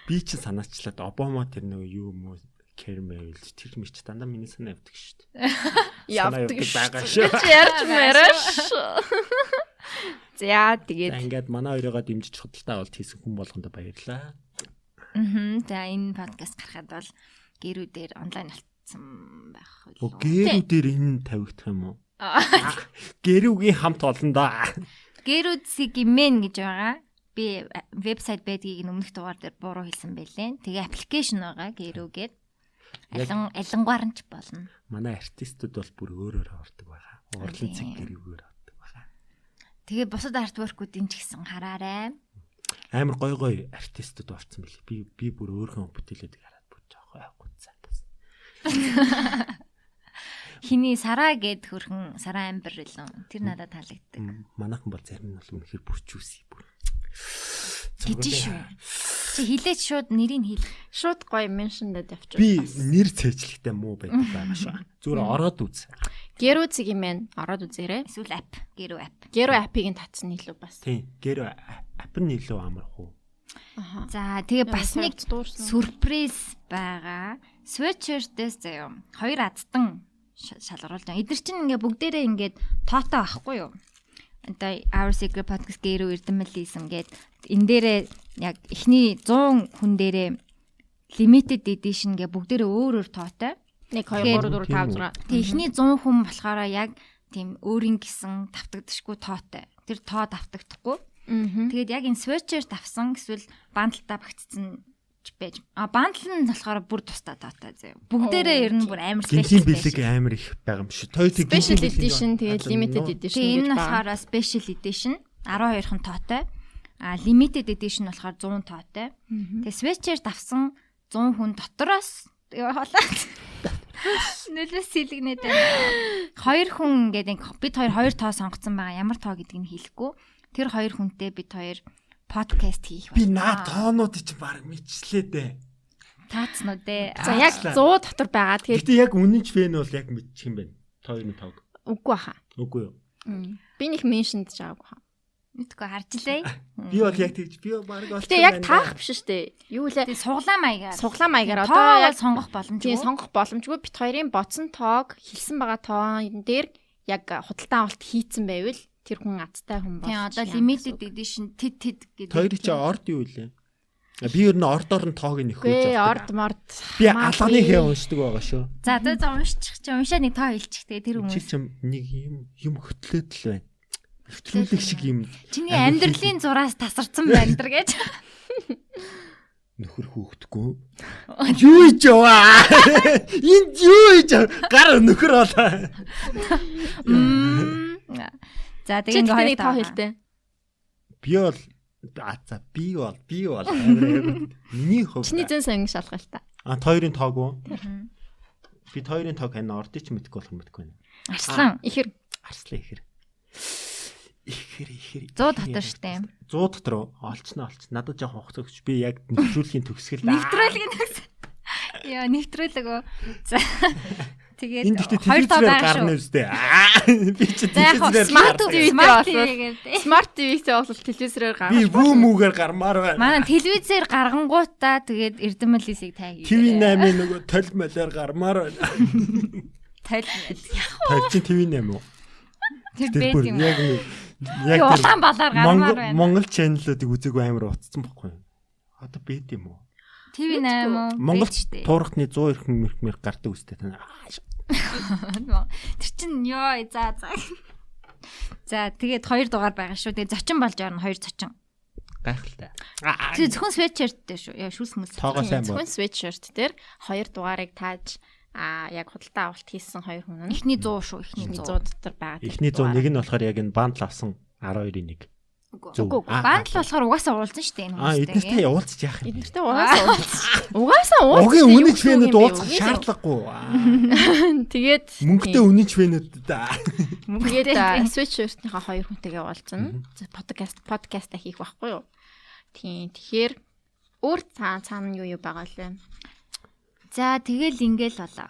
Speaker 1: би ч санаачлаад Обама тэр нөгөө юу юм уу Кермэл тэр мич дандаа миний санаа явдаг шүү дээ.
Speaker 3: Явдаг
Speaker 1: байгаа шүү.
Speaker 3: Ярьж мэраш. За тэгээд
Speaker 1: ингээд манай хоёроо дэмжиж худалдаа авалт хийсэн хүн болгонд баярлалаа.
Speaker 2: За энэ подкаст гарахад бол гэрүүдээр онлайн болцсон байх үү?
Speaker 1: Гэрүүдээр энэ тавигдах юм уу? Гэрүүгийн хамт олон да.
Speaker 2: Гэрүүд сегмент гэж байгаа. Би вебсайт байдгийг өмнөх дугаар дээр буруу хэлсэн байлээ. Тэгээ аппликейшн байгаа гэрүүгээд. Алангугаар нь ч болно.
Speaker 1: Манай артистууд бол бүр өөрөөр ордог байгаа. Урлын цэг гэрүүгээр ордог байгаа.
Speaker 2: Тэгээ бусад артворкуудын ч гэсэн хараарай.
Speaker 1: Амар гой артистууд орсон билээ. Би бүр өөрхөн бүтээлүүдийг хараад бүр жоохон айгуцсан байсан.
Speaker 2: Хиний Сараа гэд хөрхөн Сараа амбер илүү. Тэр надад таалагддаг.
Speaker 1: Манайхан бол зарим нь бол үнэхээр бүрчүүсэй бүр.
Speaker 2: Гэж шүү. Чи хилээч шууд нэрийг хэл.
Speaker 3: Шууд гоё меншнэд явчих.
Speaker 1: Би нэр цээжлэхтэй муу байдаг байгаа шүү. Зүгээр ороод үз.
Speaker 3: Гэрүү цэг юм байна. Ороод үзээрэй.
Speaker 2: Эсвэл app, гэрүү app.
Speaker 3: Гэрүү app-ыг нь татсан илүү бас.
Speaker 1: Тийм. Гэрүү app нь илүү амархуу.
Speaker 2: За тэгээ бас нэг сүрприз байгаа. Sweatshirt-ээс заяа 2 аздан шалгаруулж байгаа. Эдгээр чинь ингээ бүгдээрээ ингээд тоотой байхгүй юу? Одоо Our Secret Podcast гэрүү эрдэмэлсэн гээд энэ дээрээ яг эхний 100 хүн дээрээ limited edition гэ бүгдээрээ өөр тоотой.
Speaker 3: 1 2 3 4 5 6.
Speaker 2: Тэгээ эхний 100 хүн болохоор яг тийм өөрийн гисэн давтагдшгүй тоотой. Тэр тоо давтагдахгүй. Тэгээд яг энэ sweatshirt авсан эсвэл бандалтаа багтцсан байж. Бандл нь болохоор бүр тусдаа тоотой заяа. Бүгдээрээ ер нь бүр амар
Speaker 1: special бэлэг амар их байгаа юм шүү.
Speaker 3: Special edition тэгээд limited edition
Speaker 2: гэж байна. Энэ болохоор special edition 12хан тоотой. Limited edition болохоор 100 тоотой. Тэгээд sweatshirt авсан 100 хүн дотроос хоолаад нөлөөс сэлгнээд байна. 2 хүн ингээд бид хоёр тоо сонгоцсон байгаа. Ямар тоо гэдгийг нь хэлэхгүй. Тэр 2 хүнтэй бид хоёр подкаст хийх
Speaker 1: байна. Би наа тоонууд чи баг мэдчлээ дээ.
Speaker 2: Таацнууд ээ.
Speaker 3: За яг 100 дотор байгаа.
Speaker 1: Тэгээд яг үнэнч фэн бол яг мэдчих юм байна. Тооны тоог.
Speaker 3: Үгүй баха.
Speaker 1: Үгүй юу.
Speaker 3: Би нэг меншнд жаагүй хаа.
Speaker 2: Мэдгүй харж лээ.
Speaker 1: Би бол яг тэгж би баг болсон.
Speaker 3: Гэтэ яг таах биш шүү дээ. Юу лээ. Суглаа маягаар одоо яг
Speaker 2: сонгох боломжгүй.
Speaker 3: Сонгох боломжгүй. Бит хоёрын бодсон тоог хэлсэн байгаа тоон дээр яг худалдан авалт хийцэн байвал тэр хүн азтай хүн
Speaker 2: болж. Тийм одоо limited edition тэд гэдэг.
Speaker 1: Хоёрыг чи орд юу вэ? Би ер нь ордоор нь тоог нэх
Speaker 3: үү. Орд морд.
Speaker 1: Би алганы хэ уншдаг байгаа шүү.
Speaker 2: За уншчих чи уншаа нэг тоо хэлчих тэгээ тэр хүмүүс.
Speaker 1: Чи ч нэг юм хөтлөөд л байна. Нэвтрүүлэг шиг юм.
Speaker 2: Чиний амьдралын зураас тасарсан байна дэр гэж.
Speaker 1: Нөхөр хөөхдөхгүй. Юу ич яваа? Энд юу ич гар нөхөр болоо.
Speaker 2: За тэгээ ингээ хоёр
Speaker 3: тоо хэлтэй.
Speaker 1: Би бол миний хөв.
Speaker 3: Чиний зэн сонг шалгалтай.
Speaker 1: Хоёрын тоог уу? Би хоёрын тоог хань ордич мэдгүй болох юм мэдгүй байна.
Speaker 2: Арслан ихэр.
Speaker 1: Арслан ихэр. Ихэр
Speaker 2: 100 дотор штэ.
Speaker 1: 100 дотор олцноо. Надад жоох хугацаа өгч би яг нэвтрүүлгийн төгсгөл.
Speaker 2: Нэвтрүүлгийн төгс. Яа, нэвтрүүлэг үү. За. Тэгээд
Speaker 1: энэ гэхдээ
Speaker 2: хоёр тоо
Speaker 1: телевизээр
Speaker 2: байгаа
Speaker 1: гарна
Speaker 2: шүү.
Speaker 1: үстэй. Би ч
Speaker 2: За яг
Speaker 1: телевизээр
Speaker 3: smart
Speaker 1: гарна.
Speaker 3: TV
Speaker 2: Smart
Speaker 3: болоод.
Speaker 2: TV-гээр.
Speaker 3: Smart TV-тэй бол телевизээр
Speaker 1: Би
Speaker 3: гаргаж
Speaker 1: бүүмүүгээр гармаар байна.
Speaker 2: Манай телевизээр гаргангуудаа тэгээд Эрдэмэлисийг тайг.
Speaker 1: TV8-ийн нөгөө толмолоор гармаар байна.
Speaker 2: Толмол.
Speaker 1: Толчин TV8 уу?
Speaker 2: Тэр
Speaker 1: Тэр
Speaker 2: бэд
Speaker 1: бүр
Speaker 2: юм.
Speaker 1: яг
Speaker 2: Улаан балаар гармаар байна.
Speaker 1: Монгол чаналуудыг үзээгүй амар утцсан байхгүй юу? Одоо бэд юм уу?
Speaker 2: TV8 уу?
Speaker 1: Монгол туурхтны 100 эрхэн гардаг үстэй тань.
Speaker 2: Тэр чин ёо за. За тэгээд 2 дугаар байгаа шүү. Тэгээд зочин болж орно 2 зочин.
Speaker 1: Гайхалтай.
Speaker 2: Тэгээд зөвхөн sweatshirt-тэй шүү. Яа шүүс хүмүүс.
Speaker 1: Тоогоо сайн боо.
Speaker 3: зөвхөн sweatshirt дээр 2 дугаарыг тааж яг худалдаа авалт хийсэн 2 хүн нь
Speaker 2: Эхний 100 шүү. Эхний 100.
Speaker 3: 100 дотор байгаа.
Speaker 1: Эхний 100 нэг нь болохоор яг энэ банд авсан 12-ийн 1.
Speaker 2: Үгүй. Банд л болохоор угаасаа уулзсан шүү дээ энэ хүмүүстэй.
Speaker 1: Эднэртэй уулзчих яах юм.
Speaker 3: Эднэртэй угаасаа
Speaker 1: Угийн үнэж фэнүүд уулзах шаардлагагүй.
Speaker 3: Тэгээд
Speaker 1: Мөнгөтэй үнэж фэнүүд да.
Speaker 3: тэгээд sweatshirt-ийнхаа 2 хүнтэйгээ уулзсан. Подкаст хийх байхгүй юу? Тийм. Тэгэхээр өөр цаана юу байгаа лээ.
Speaker 2: За тэгэл ингээл болоо.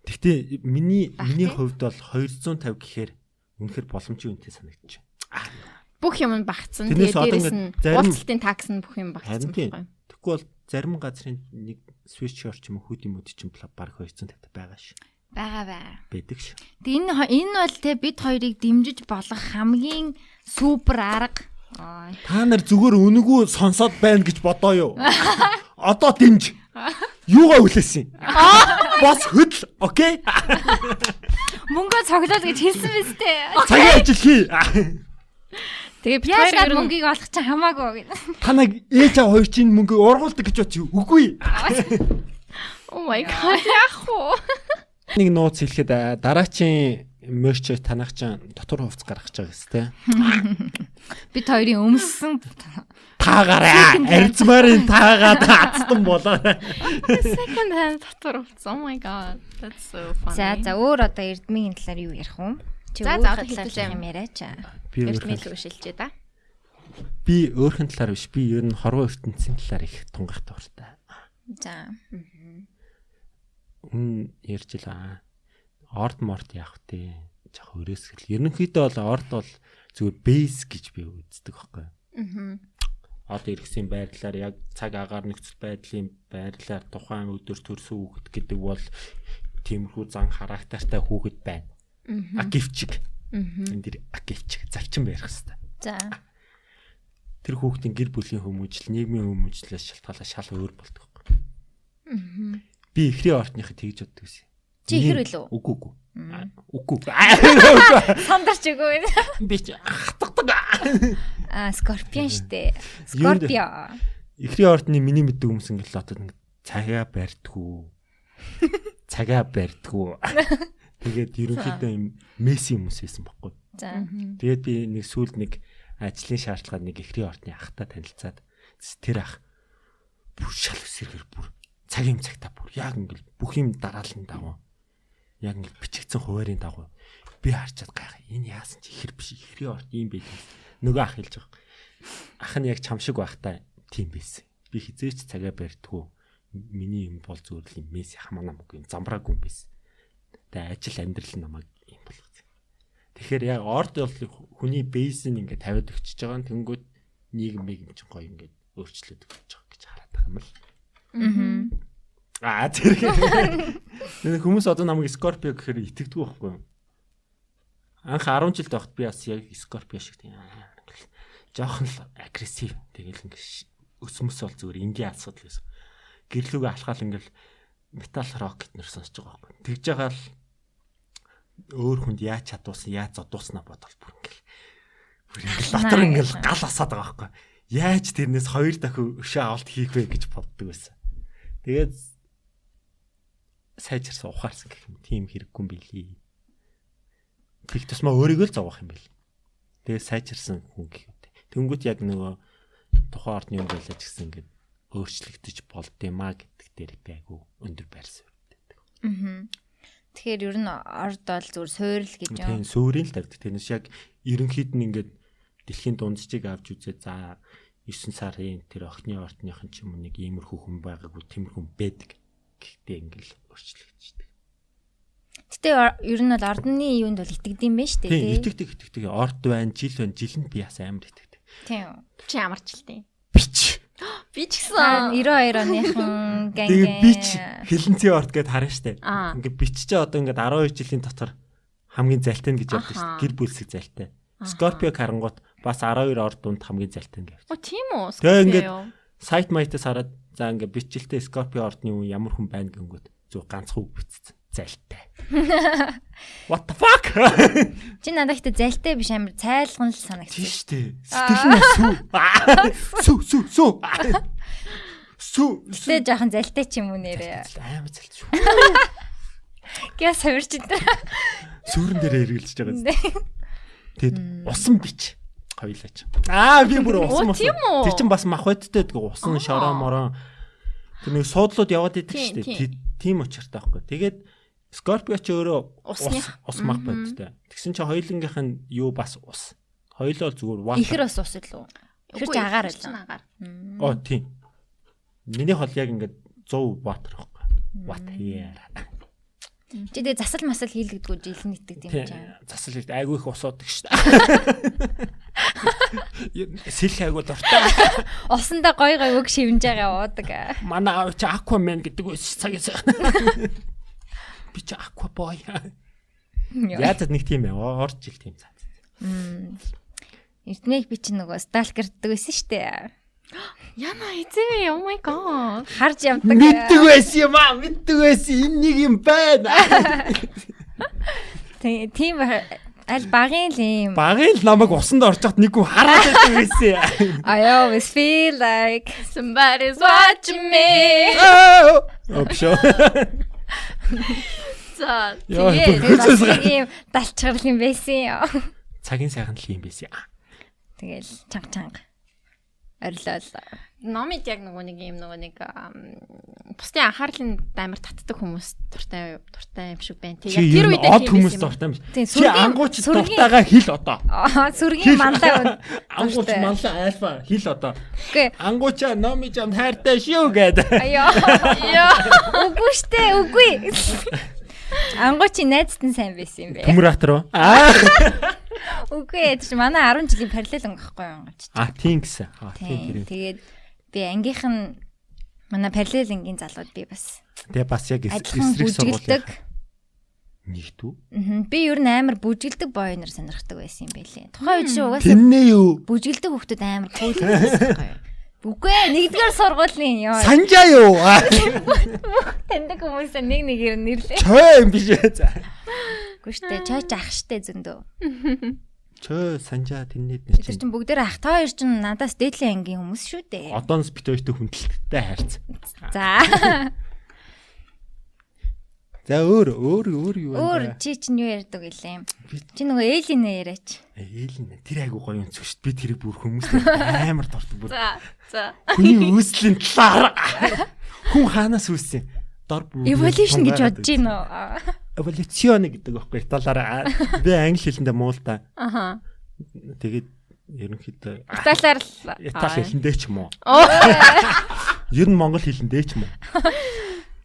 Speaker 1: Гэхдээ миний хувьд бол 250 гэхээр үнэхээр боломжийн үнэтэй санагдчих.
Speaker 3: Бүх юм нь багцсан.
Speaker 1: Тэрнээс одоо
Speaker 3: дээрээс
Speaker 1: ингээд
Speaker 3: нь
Speaker 1: зарим-
Speaker 3: уулзалтын такс нь бүх юм багцсан.
Speaker 1: Харин тийм. Тэгэхгүй бол зарим газрын нэг sweatshirt ч юм уу хүүд юм уу ч юм баг 250 байгаа ш.
Speaker 2: Байгаа.
Speaker 1: Байдаг ш.
Speaker 2: Тэгээ энэ бол те бид хоёрыг дэмжиж болох хамгийн супер арга.
Speaker 1: Та нар зүгээр үнэгүй сонсоод байна гэж бодоо юу? Одоо дэмж. Юугаа үлээсэн? Бос хөдөл, окей?
Speaker 2: Мөнгөө цоглол гэж хэлсэн биз дээ.
Speaker 1: Цагийн ажил хий.
Speaker 3: Тэгээ бид
Speaker 2: Яаж
Speaker 3: хоёр ер нь
Speaker 2: мөнгийг олох чинь хамаагүй.
Speaker 1: Та нар ээж аа хоёр чинь мөнгө ургуулдаг гэж бодчих. Үгүй.
Speaker 3: Oh my god яах вэ?
Speaker 1: Нэг нууц хэлэхэд дараачийн мерч танах чинь дотор хувцас гаргаж байгаа гэсэн тэ.
Speaker 2: Бид хоёрын өмссөн
Speaker 1: Таагаараа. Арзмарын таагаад хацсан болоо.
Speaker 3: Second hand татвар хувцас. Oh my god. That's so funny.
Speaker 2: За өөр одоо Эрдмийн талаар юу ярих вэ? Чи
Speaker 3: За,
Speaker 2: өөр
Speaker 3: одоо
Speaker 2: талаар
Speaker 3: хэлүүлээ.
Speaker 2: юм яриач.
Speaker 1: Би
Speaker 3: Эрдмийн
Speaker 1: өөрхөн
Speaker 3: төвшилжээ да.
Speaker 1: би өөрхөн талаар биш. Би ер нь хорвоо ертөнцийн талаар их тунгах тууртай.
Speaker 2: За.
Speaker 1: Ярьж илаа. Орд морд яах вэ? Жах өрөөсгөл. Ерөнхийдөө бол орд бол зүгээр бейс гэж би үздэг байхгүй. Одоо иргэсийн байрлалаар яг цаг агаар нөхцөл байдлын байрлалаар тухайн өдөр төрсөн хүүхэд гэдэг бол тиймэрхүү зан характертай хүүхэд байна. Агивчиг. Энд дэр агивчиг зарчим барих хэрэгтэй.
Speaker 2: За.
Speaker 1: Тэр хүүхдийн гэр бүлийн хүмүүжил, нийгмийн хүмүүжлээс шалтгаалаад шал өөр болдог. Би ихрийн ортныхыг тэгж боддог гэсэн.
Speaker 2: Чи ихэр үлээ үү?
Speaker 1: Үгүй. Үгүй.
Speaker 2: Сандарч өгөө.
Speaker 1: Би ч хатгадаг.
Speaker 2: Скорпион штэ. Скорпио.
Speaker 1: Ихрийн ортны миний мэддэг хүмүүс ингээл одоо ингэ цагаа барьдгүү. Цагаа барьдгүү. Тэгээд ерөнхийдөө юм месси хүмүүс байсан байхгүй.
Speaker 2: За.
Speaker 1: Тэгээд би нэг сүүлд нэг ажлын шаардлагаар нэг ихрийн ортны ахтай танилцаад тэр ах бүр шал өсөргөр бүр цагийн цагтаа бүр яг ингээл бүх юм дараалан дагав. Яг ингээл бичигдсэн хуваарийн дагав. Би харчаад гайхаа энэ яасан ч ихэр биш ихрийн орт юм байх. Нөгөө ах хэлж байгаа. Ах нь яг чам шиг байхтай тийм байсан. Би хизээч цагаа барьдгүү. Миний юм бол зүгээр л юм месси хамаа намгүй юм замбраагүй юм байсан. Тэгээ ажил амьдрал намайг юм болгосон. Тэгэхээр яг орд бол хүний бейс нь ингээд тавиад өгчөж байгаа нь тэнгүүд нийгмийг чинь гоё ингээд өөрчлөөд өгч байгаа гэж хараад байгаа юм л. Тэр хүмүүс одоо намайг Скорпио гэхээр итгэдэггүй байхгүй юу? Анх 10 жил байхад би бас яг Скорпио шиг тийм жоохон л агрессив тэгэл ингээд өсмөс бол зүгээр энгийн асуудал байсан. Гэрлүүгээ алхаал ингээд метал рок гэднэр сонсож байгаа байхгүй. Тэгж байгаа л өөр хүнд яаж чадуулсан, яаж зодууснаа бодвол бүр ингээл дотор ингээл гал асаад байгаа байхгүй. Яаж тэрнээс 2 дахин өшөө авалт хийх вэ гэж боддог байсан. Тэгээд сайжирсан ухаарсан гэх юм. Тийм хэрэггүй юм билий. Тэг тусмаа өөрийгөө л зовох юм бэл. Тэгээд сайжирсан хүн гэх юм. Тэнгүүт яг нөгөө тухайн ордны юм байлаач гэсэн ингээд өөрчлөгдөж болдъемаа гэдэг дээр би айгу өндөр байрсан байдаг.
Speaker 2: Тэгэхээр ер нь орд бол зүгээр суурил гэж юм.
Speaker 1: Тийм суурийн л тавьдаг. Тэрнээс яг ерөнхийд нь ингээд дэлхийн дундчийг авч үзээ. За 9 сарын тэр охины ордныхан ч юм уу нэг иймэрхүү хүн байгаагүй тиймэрхүү байдаг. Гэхдээ ингээл өөрчлөгдчихдэг.
Speaker 2: Гэтэ ер нь бол ордны юунд бол итгэдэм байх шүү дээ.
Speaker 1: Итгэдэг. Орд байна, жил байна, жилэнд би ясаа амар итгэдэг.
Speaker 2: Тийм.
Speaker 3: Чи ямар жилтэй?
Speaker 1: Бич.
Speaker 3: Би ч гэсэн
Speaker 2: 92 оныхан гэнгэ.
Speaker 1: Тэгээд бич хилэнцээ орд гэд харна штэ.
Speaker 3: Аа.
Speaker 1: Ингээд бич чи одоо ингээд 12 жилийн дотор хамгийн залтай нь гэж явдаг штэ. Гэр бүлсэг залтай. Скорпио харангуут бас 12 орд дунд хамгийн залтай нь гэвч.
Speaker 3: Оо тийм үү?
Speaker 1: Тэгээ ингээд сайт майтаас хараад за ингээд бичилтэй Скорпио ордны хүн ямар хүн байна гингүүд зөв ганцхан үг бичсэн. Залтай. What the fuck?
Speaker 2: Чи надад ихтэй залтай биш амар цайлган л санагдчих.
Speaker 1: Тийм штэ. Сэтгэл нь сүү.
Speaker 2: Тэ жоохон залтай ч юм уу нэрээ.
Speaker 1: Амар залтай шүү.
Speaker 2: Гэс хувирч энэ.
Speaker 1: Сүрэн дээрээ эргэлж байгаа. Тэгэд усан бич. Хоёлаач. Би бүр усан. Тэр чин бас мах байдтай гэдэг усан шороо мороо. Тэр нэг суудлууд яваад идэг штэ. Тийм учиртай байхгүй. Тэгээд Скорпио ч өөрөө ус мах байдтай. Тэгсэн чинь хоёулынгийнх нь юу бас ус. Хоёулаа зүгээр water.
Speaker 2: Ихэр бас ус илүү. Ихэр ч агаар л.
Speaker 1: Оо тийм. Миний хол яг ингээд 100 water байхгүй. Water here.
Speaker 2: Чи тэгээ засал масал хийлгдэггүй жилэн итгэдэг юм чинь.
Speaker 1: Засал хийлд айгүй их ус уудаг шүү дээ. Сэл айгүй дуртай.
Speaker 2: Усандаа гой үг шивнж байгаа уудаг.
Speaker 1: Манай аав чи Aquaman гэдэг үс цагаас. Би чи Aqua boy. Яагаад нэг тийм орж ил тийм цаа.
Speaker 2: Эрдмийг би чи нөгөө сталкерддаг байсан шүү дээ.
Speaker 3: Яна эзээ oh my god.
Speaker 2: Харж явдаг.
Speaker 1: Мэддэг байсан юм аа. Мэддэг байсан. Энэ нэг юм байна.
Speaker 2: Тийм аль багын л юм.
Speaker 1: Багын л намайг усанд орж хат нэг хүн хараад байдаг байсан.
Speaker 2: I always feel like
Speaker 3: Somebody's watching me.
Speaker 1: Опшо.
Speaker 3: За
Speaker 2: тийм далчгал юм байсан.
Speaker 1: Цагийн сайхан л юм байсан.
Speaker 2: Тэгэл чанга орилол.
Speaker 3: Номид яг нөгөө нэг бусдын анхаарлын амар татдаг хүмүүс дуртай юм шиг байна.
Speaker 1: Яг тэр үед од хүмүүс дуртай юм. Чи ангууч дуртайгаа хэл одоо.
Speaker 2: Сүргийн мандаа
Speaker 1: ангууч манлаа альфа хэл одоо. Ангууча номи жам хайртай шүү гэдэг.
Speaker 2: Үгүй штэ үгүй. Ангуучи найзт нь сайн байсан юм бэ.
Speaker 1: Төмратор уу?
Speaker 2: Үгүй чи манай 10 жилийн параллел ангахгүй ангууч.
Speaker 1: Тийм гэсэн. Тийм.
Speaker 2: Тэгээд би ангийнх нь манай параллел ангийн залууд би бас.
Speaker 1: Тэгээ бас яг
Speaker 2: эсрэг сургууль.
Speaker 1: Нэгт үү?
Speaker 2: Би ер нь амар бүжгэлдэг боёноор сонирхдаг байсан юм байлээ. Тухайн үед чи угаасаа
Speaker 1: тэннээ юу?
Speaker 2: Бүжгэлдэг хүмүүс амар cool байсан байхгүй юу? Үгүй нэгдүгээр сургуулийн ёо.
Speaker 1: Санжаа юу?
Speaker 2: Тэндэг хүмүүс нэгээр нэрлээ.
Speaker 1: Чой юм биш ээ.
Speaker 2: Үгүй штэ чойч ах штэ зөндөө.
Speaker 1: Чой санжаа тэннээд нэр
Speaker 2: чинь. Тэр чинь бүгдээр ах та хоёр чинь надаас дээдлийн ангийн хүмүүс шүү дээ.
Speaker 1: Одооноос бит хоёртой хүндэлттэй хайрц.
Speaker 2: За.
Speaker 1: За өөр юу вэ?
Speaker 2: Өөр чи чинь юу ярьдаг гэлээ. Чи нөгөө Элин яриач.
Speaker 1: Элин тэр айгу гоё юм зү шүү. Би тэрийг бүр хүмүүстэй амар дуртай бүр.
Speaker 3: За.
Speaker 1: Хүний үүслийн талаар хүн хаанаас үүссэн? Дор бүр.
Speaker 2: Evolution гэж бодож байна уу?
Speaker 1: Эволюцийн гэдэг байхгүй талаараа би англи хэлэндээ муултаа.
Speaker 3: Аха.
Speaker 1: Тэгээд ерөнхийдөө
Speaker 3: Италиар л
Speaker 1: Итали хэлэндээ ч юм уу. Ер нь монгол хэлэндээ ч юм уу.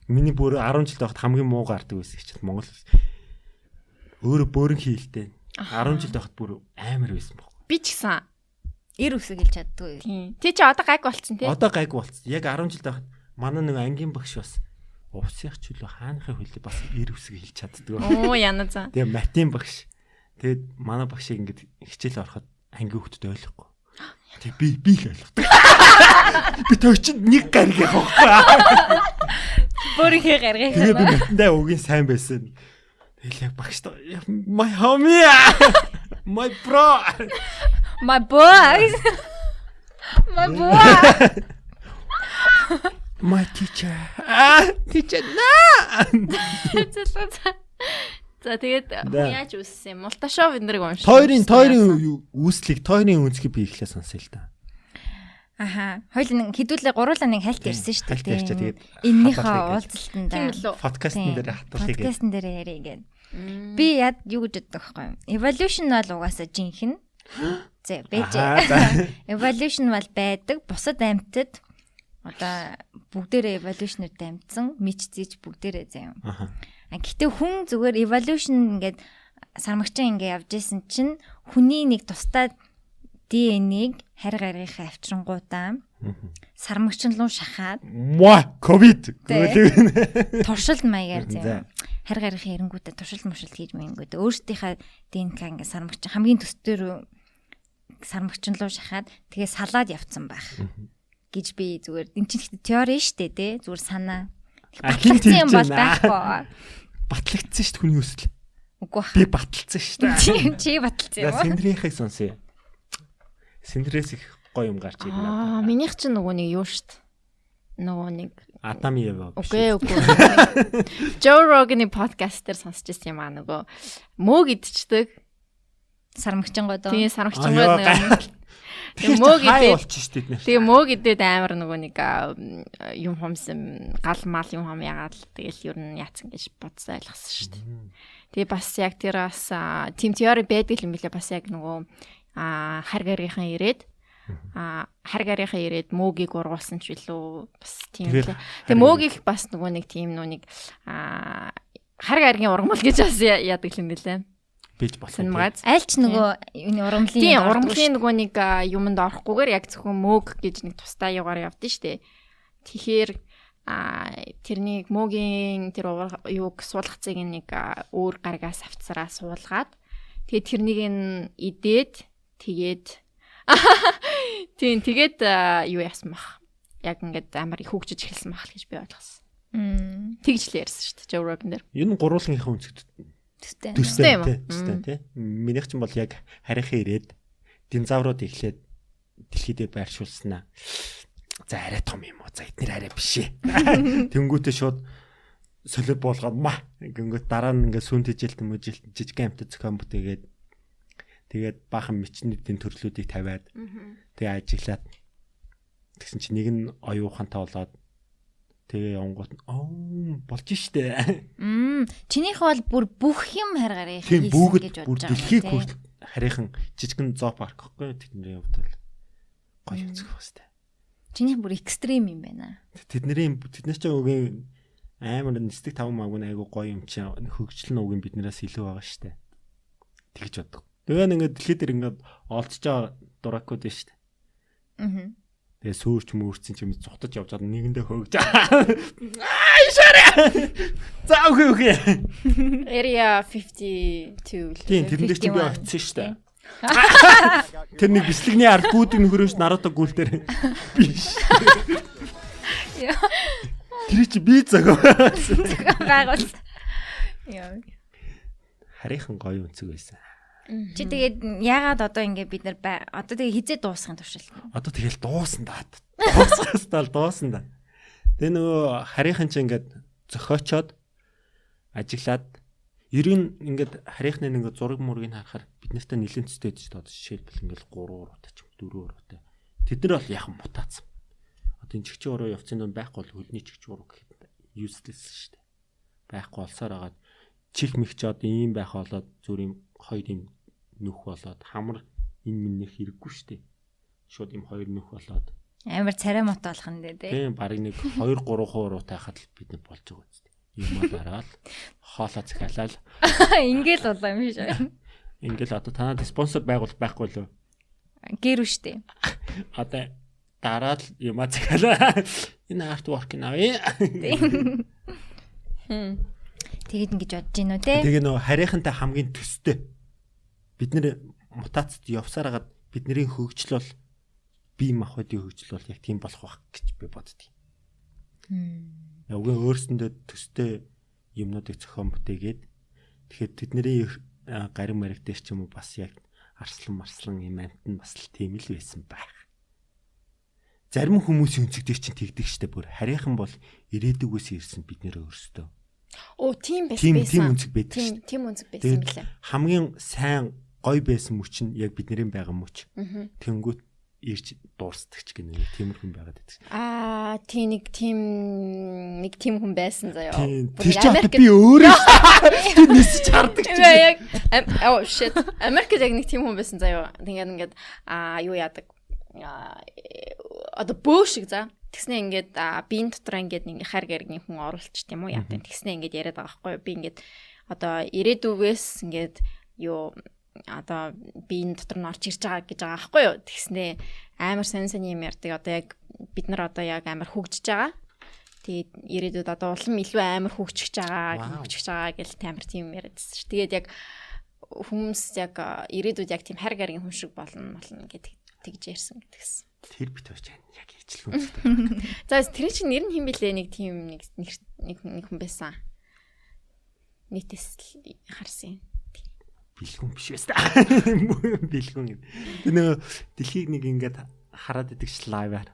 Speaker 1: Миний бүр 10 жил байхад хамгийн муу гардаг байсан чинь монгол өөрөө бөөрн хийлтэй. 10 жил байхад бүр амар байсан баг.
Speaker 3: Би ч гэсэн
Speaker 2: эр үсэг хэлж чаддгүй.
Speaker 3: Тийм. Тэ чи одоо гайг болцсон тий?
Speaker 1: Одоо гайг болцсон. Яг 10 жил байхад манай нэг ангийн багш бас увсах чөлөө хаанахын хөлөө бас эр үсэг хэлж чаддаг.
Speaker 3: Оо яна за.
Speaker 1: Тэгээ математик багш. Тэгээд манай багшийг ингэж хичээл ороход ангийн хүүхдэд ойлгохгүй. Тэг би л ойлгодог. Би тоо чинь нэг гариг явахгүй.
Speaker 2: Бүрийнхээ гаргая.
Speaker 1: Тэгээ би математикаа үгийн сайн байсан. Тэгэл яг багш my homie. My bro.
Speaker 2: My boy. My boy.
Speaker 1: My teacher. Teacher на.
Speaker 3: За тэгээд яаж үссэн? Мулташов эндрэг уншиж.
Speaker 1: Тойрын үүслийг тойрын үнцгийг би ихлээ сонсъё л та.
Speaker 2: Аха. Хоёул хэдүүлээ гуруулаа нэг хальт ярьсан шүү дээ.
Speaker 1: Тэгээд
Speaker 2: эннийхээ уулзалтанд
Speaker 1: подкастн дээр хатуулъя гэж.
Speaker 2: Подкастн дээр ярих гээд. Би яд юу гэж боддог байхгүй юу? Evolution бол угаасаа жинхэнэ. Зэ бэж. Evolution бол байдаг. Бусад амьтад одоо бүгдээрээ evolution-ээр дамжсан, мич зич бүгдээрээ заяа. Гэхдээ хүн зүгээр evolution ингээд сармагчин ингээд явж исэн чинь хүний нэг тусдаа DNA-г харь гаргийнхаа авчрангуудаа сармагчин руу шахаад
Speaker 1: ковид
Speaker 2: туршилт маягаар тийм харь гаргийнхаа эренгүүдэд туршилт мөршилт хийж мэйнгүүд өөрсдийнхээ ДНК ингээд сармагчин хамгийн төстөр сармагчин руу шахаад тэгээ салаад явцсан байх гэж би зүгээр энэ чинь ихтэй теори шүү дээ тий зүгээр санаа батлагдсан юм бол байхгүй
Speaker 1: батлагдсан шүү дээ хүний өсөл
Speaker 2: үгүй
Speaker 1: би баталсан шүү дээ
Speaker 2: чи баталсан юм уу
Speaker 1: Синдрийнхийг сонсъё Синдрээс их гоё юм гарч ирнэ
Speaker 3: минийх чинь нөгөө нэг юу шүү дээ нөгөө нэг
Speaker 1: Адам Ева
Speaker 3: үгүй Joe Rogan-ы подкаст дээр сонсч ирсэн юм нөгөө мөөг идчихдэг
Speaker 2: сармагчин годоо
Speaker 3: тийм сармагчин год нэг мөөг идээд тэгээ мөөг идээд амар нөгөө нэг юм хомсон гал мал юм хом ягаад тэгэл ер нь яатсан гэж бодсон ойлгосон шүү дээ. Тэгээ бас яг тэр бас тим теори байдаг юм билээ бас яг нөгөө харь гаргийнхаа ирээд харь гаргийнхаа ирээд мөөгийг ургуулсан ч билүү бас тийм лээ. Тэгээ мөөгийг бас нөгөө нэг тийм нүг харь гаргийн ургамал гэж бас яадаг юм билээ.
Speaker 1: Бич болсон.
Speaker 2: Айлч нөгөө юуны
Speaker 3: урамлын нөгөө нэг юмд орохгүйгээр яг зөвхөн мөөг гэж нэг тустай югаар явдсан шүү дээ. Тэгэхээр тэрнийг мөөгийн тэр юуг суулгацыг нэг өөр гаргаас авцараа суулгаад тэгээд тэрнийг нь идээд тэгээд тэгээд юу яасан бах. Яг ингээд амар их хөгжиж эхэлсэн бах гэж би ойлгосон. Тэгж л ярьсан шүү дээ Joe Rogan дээр.
Speaker 1: Энэ гурвуулгынхаа үнцэгт
Speaker 3: Төстэй
Speaker 1: тий. Минийх ч бол яг харийнхаа ирээд динозаврууд эхлээд дэлхийдээ байршуулснаа. За арай том юм уу? За эднэр арай биш ээ. Тэнгүүтээ шууд солиод болгоод гингөт дараа нь ингээд сүн тэжээлт мөжилт жижигхэн амтд зохион бүтээгээд тэгээд баахан мичнүүдийн төрлүүдийг тавиад тэгээ ажиглаад тэгсэн чинь нэг нь оюухантай болоод тэгээ явангууд болж штэ.
Speaker 2: Чинийх бол бүр бүх юм харь гарыг
Speaker 1: хийсэн гэж бодож байгаа. Дэлхийг хүртэл харийнхан жижигэн зоопарк гэхгүй тэдний хувьд бол гоё үзэх хөстэй.
Speaker 2: Чинийх бүр экстрим юм байна.
Speaker 1: Тэднээс ч үгүй амар нэстэг 5 маг айгу гоё юм чи хөгжил нь үгүй биднээс илүү байгаа штэ. Тэгж боддог. Тэгээ ингээд дэлхий дээр ингээд олдсож байгаа дуракууд байна штэ. Тэгээ сүүрч мөрцөн ч юм зутаж явж байгаа нэгэндээ хөөгж. Ишаарэ. За үгүй.
Speaker 3: Area 52.
Speaker 1: Тийм тэрнээс ч би очсон шүү дээ. Тэр нэг бислэгний ард бүүдийн нөхрөөс Наруто гүйлдэр биш. Тэр чи би зөгөө.
Speaker 2: Байгуул. Яа.
Speaker 1: Харийнхан гоё үнцэг байсан.
Speaker 2: Чи тэгээд яагаад одоо ингэ бид нар одоо тэгээ хизээ дуусахын туршилт.
Speaker 1: Одоо тэгэл дуусан да. Дууссан да. Тэгээ нөгөө харийнхан чи ингээд зөхиочоод ажиглаад ерөн ингээд харийнхны нэг зураг мургийг харахаар бид нартай нэлээд төстэй гэж одоо жишээлбэл ингээд 3 уруутай ч 4 уруутай. Тэд нар бол яхан мутацсан. Одоо энэ чигчээ уруу явцын донд байхгүй бол хөлний чигчээ уруу гэхэд useless шүү дээ. Байхгүй болсоор хагаад чих мэгч одоо ийм байх болоод зүр юм хоёр юм нүх болоод хамар энэ минийх хэрэггүй шүү дээ. Шууд юм хоёр нүх болоод
Speaker 2: амар царай мот болох нь дээ тий.
Speaker 1: Тийм баг нэг 2-3 уруутай хахад бид нар болж байгаа үстэй. Юм дараал хоолоо захиалал.
Speaker 2: Ингээл болоо юм шиг.
Speaker 1: Ингээл одоо танад спонсор байгуул байхгүй лөө.
Speaker 2: Гэр үштэй.
Speaker 1: Одоо дараал юм захиалаа. Энэ арт ворк наа.
Speaker 2: Тэгээд ингэж бодож гин үү те.
Speaker 1: Тэгээ нөө харийнхантай хамгийн төстэй. Бид нэр мутацид явсаар хагаад бидний хөгжил бол бие махбодын хөгжил бол яг тийм болох байх гэж би боддгийг. Яг өөрсөндөө төстэй юмнуудыг зохион бүтээгээд тэгэхээр тэдний гарин мариг дээр ч юм уу бас яг арслан юм амт нь бас л тийм л байсан байх. Зарим хүмүүсийн өнцөг дээр чинь тэгдэг штэ бүр харийнхан бол ирээдүгөөс ирсэн бид нэр өөрсдөө.
Speaker 3: Тийм байсан.
Speaker 1: Тийм өнцөг байдаг штэ.
Speaker 3: Тийм өнцөг байсан мөлий.
Speaker 1: Хамгийн сайн гой байсан мөч нь яг бидний байгаа мөч. Тэнгүүт ирж дуурсдаг ч гэнэ тиймэрхэн байгаад байдаг.
Speaker 3: Нэг тийм хүн байсан заяа.
Speaker 1: Тэр ч одоо би өөрөө тийм нисэж хардаг ч.
Speaker 3: Яг shit. Америкт яг нэг тийм хүн байсан заяа. Тэгээд ингээд юу яадаг. Одоо бөө шиг за. Тэгснэ ингээд биеийн дотор ингээд нэг хар гэргийн хүн оруулчих тийм үү яа. Тэгснэ ингээд яриад байгаа байхгүй юу. Би ингээд одоо ирээдүгээс ингээд юу одоо биеийн дотор нь орж ирж байгаа гэж байгаа байхгүй юу. Тэгснэ амар сонь юм ярьдаг. Одоо яг бид нар одоо яг амар хөгжиж байгаа. Тэгээд ирээдүйд одоо улам илүү амар хөгжиж байгаа гэж амар тийм яриадсэн ш. Тэгээд яг хүмүүс яг ирээдүйд яг тийм хар гаргийн хүн шиг болно гэдэг тэгж ярьсан гэдгсэн.
Speaker 1: Тэр бит байж яг ижлэг юм.
Speaker 3: За тэр чинь нэр нь хэм бэлээ нэг тийм нэг хүн байсан. Нийтээс харсан.
Speaker 1: Бэлгүн биш байсан. Бэлгүн. Тэр нэг дэлхийг нэг ингээд хараад идэг ш лайваар.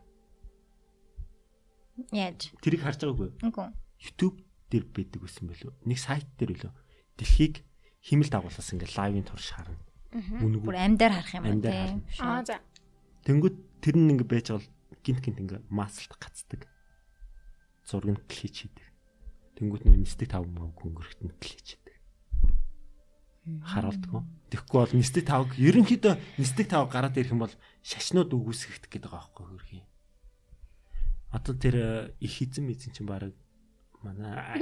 Speaker 2: Яаж?
Speaker 1: Тэрийг харж байгаагүй.
Speaker 2: Үгүй.
Speaker 1: YouTube дээр байдаг байсан байлоо. Нэг сайт дээр билүү. Дэлхийг химэл дагуулсан ингээд лайвын турш харна.
Speaker 2: Бүр амьдаар харах юм
Speaker 1: тий.
Speaker 3: За.
Speaker 1: Тэнгүүд тэр нь ингээд байж бол гинт ингээд маслт гацдаг. Зургийг клич хийдэг. Тэнгүүд нөө нисдэг 5 мөнгө хөнгөрөхтөнд клич хийдэг. Харуулдаг. Тэгэхгүй бол нисдэг 5 ерөнхийдөө нисдэг 5 гараад ирэх юм бол шашнууд үгүйсгэх гэдэг байгаа байхгүй хөрхий. Одоо тэр их эзэн чинь баг манай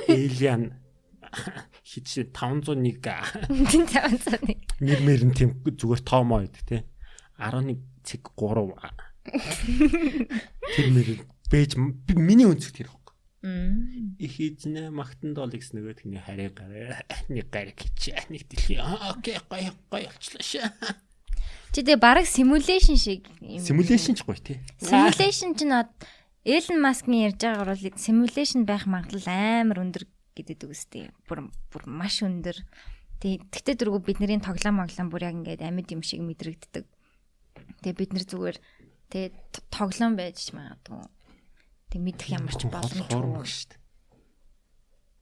Speaker 1: Alien хич 501 нэр нь тийм зүгээр тоомоо байдаг тий 11.3 тэр нэр бэж миний өнцөг тэр байхгүй их эзнэ магтанд бол гэсэн нөгөө тэний харийг гараа нэг гариг хич нэг дэлхий окей гоё болчлаа шээ.
Speaker 2: Чи тэгээ бараг симуляшн шиг юм.
Speaker 1: Симуляшн ч гоё тий.
Speaker 2: Симуляшн ч над Элон Маскны ярьж байгаагаар бол симуляшн байх магадлал амар өндөр гэдэг үстэй. Бүр маш өндөр. Тэгтээ дөрвөө бидний тоглоом бүр яг ингээд амьд юм шиг мэдрэгддэг. Тэгээ бид нар зүгээр тоглоом байж магадгүй. Тэг мэдэх ямар ч боломжгүй
Speaker 1: шүү дээ.